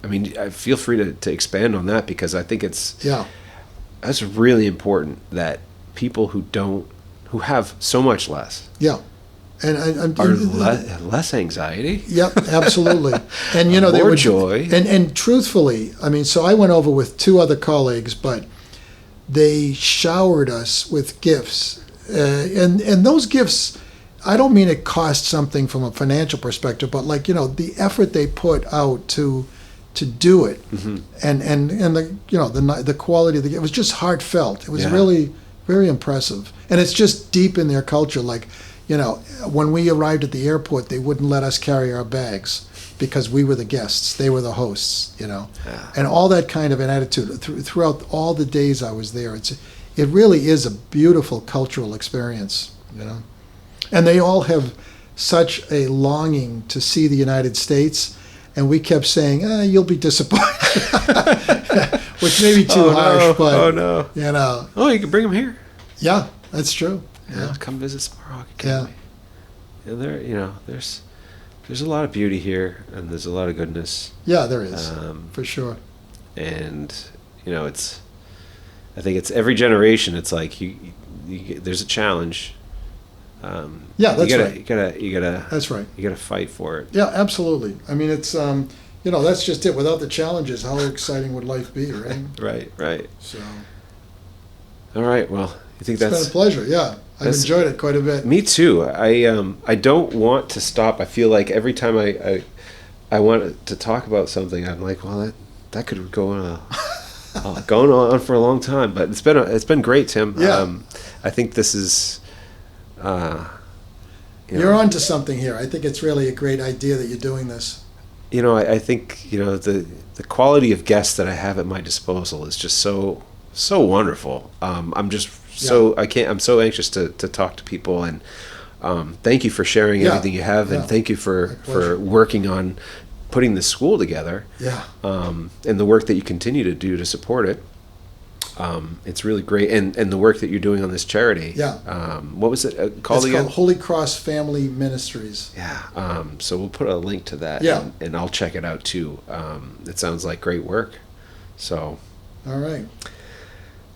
I mean, I feel free to expand on that, because I think that's really important, that people who have so much less. And are less anxiety. Yep, absolutely. And you know, more joy. And truthfully, I mean, so I went over with 2 other colleagues, but they showered us with gifts, and those gifts, I don't mean it cost something from a financial perspective, but like, you know, the effort they put out to do it, and the, you know, the quality of the gift, it was just heartfelt. It was really very impressive, and it's just deep in their culture. Like, you know, when we arrived at the airport, they wouldn't let us carry our bags because we were the guests, they were the hosts, you know, and all that kind of an attitude throughout all the days I was there. It really is a beautiful cultural experience, you know, and they all have such a longing to see the United States, and we kept saying, "You'll be disappointed," which may be too harsh, but you know, you can bring them here. Yeah, that's true. Yeah, come visit Sparhawk Academy. Yeah, there, you know, there's a lot of beauty here, and there's a lot of goodness. Yeah, there is, for sure. And you know, I think it's every generation. It's like there's a challenge. That's right. You gotta. That's right. You gotta fight for it. Yeah, absolutely. I mean, it's you know, that's just it. Without the challenges, how exciting would life be, right? Right. So. All right. Well, I think it's been a pleasure. Yeah. I've enjoyed it quite a bit. Me too. I don't want to stop. I feel like every time I want to talk about something, I'm like, well, that could go on going on for a long time. But it's been great, Tim. Yeah. I think this is. You're onto something here. I think it's really a great idea that you're doing this. You know, I think, you know, the quality of guests that I have at my disposal is just so wonderful. I'm just. I'm so anxious to talk to people, and thank you for sharing everything you have, and thank you for working on putting the school together. And the work that you continue to do to support it. It's really great, and the work that you're doing on this charity. What was it called again? It's called Holy Cross Family Ministries. So we'll put a link to that. And I'll check it out too. It sounds like great work. So. All right.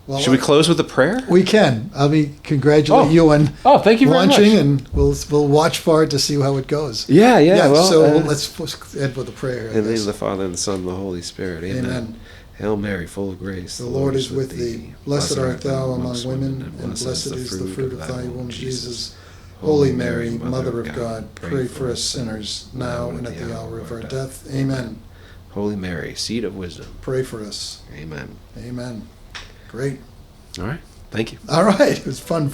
Well, should we close with a prayer? We can. I'll congratulate you on thank you very launching, much. And we'll watch for it to see how it goes. Yeah. Well, so let's end with a prayer. In the name of the Father, and the Son, and the Holy Spirit. Amen. Hail Mary, full of grace. The Lord is with thee. Blessed art thou among women, and blessed is the fruit of thy womb, Jesus. Holy Mary, Mother of God, pray for us sinners, now and at the hour of our death. Amen. Holy Mary, seat of wisdom, pray for us. Amen. Amen. Great. All right. Thank you. All right. It was fun.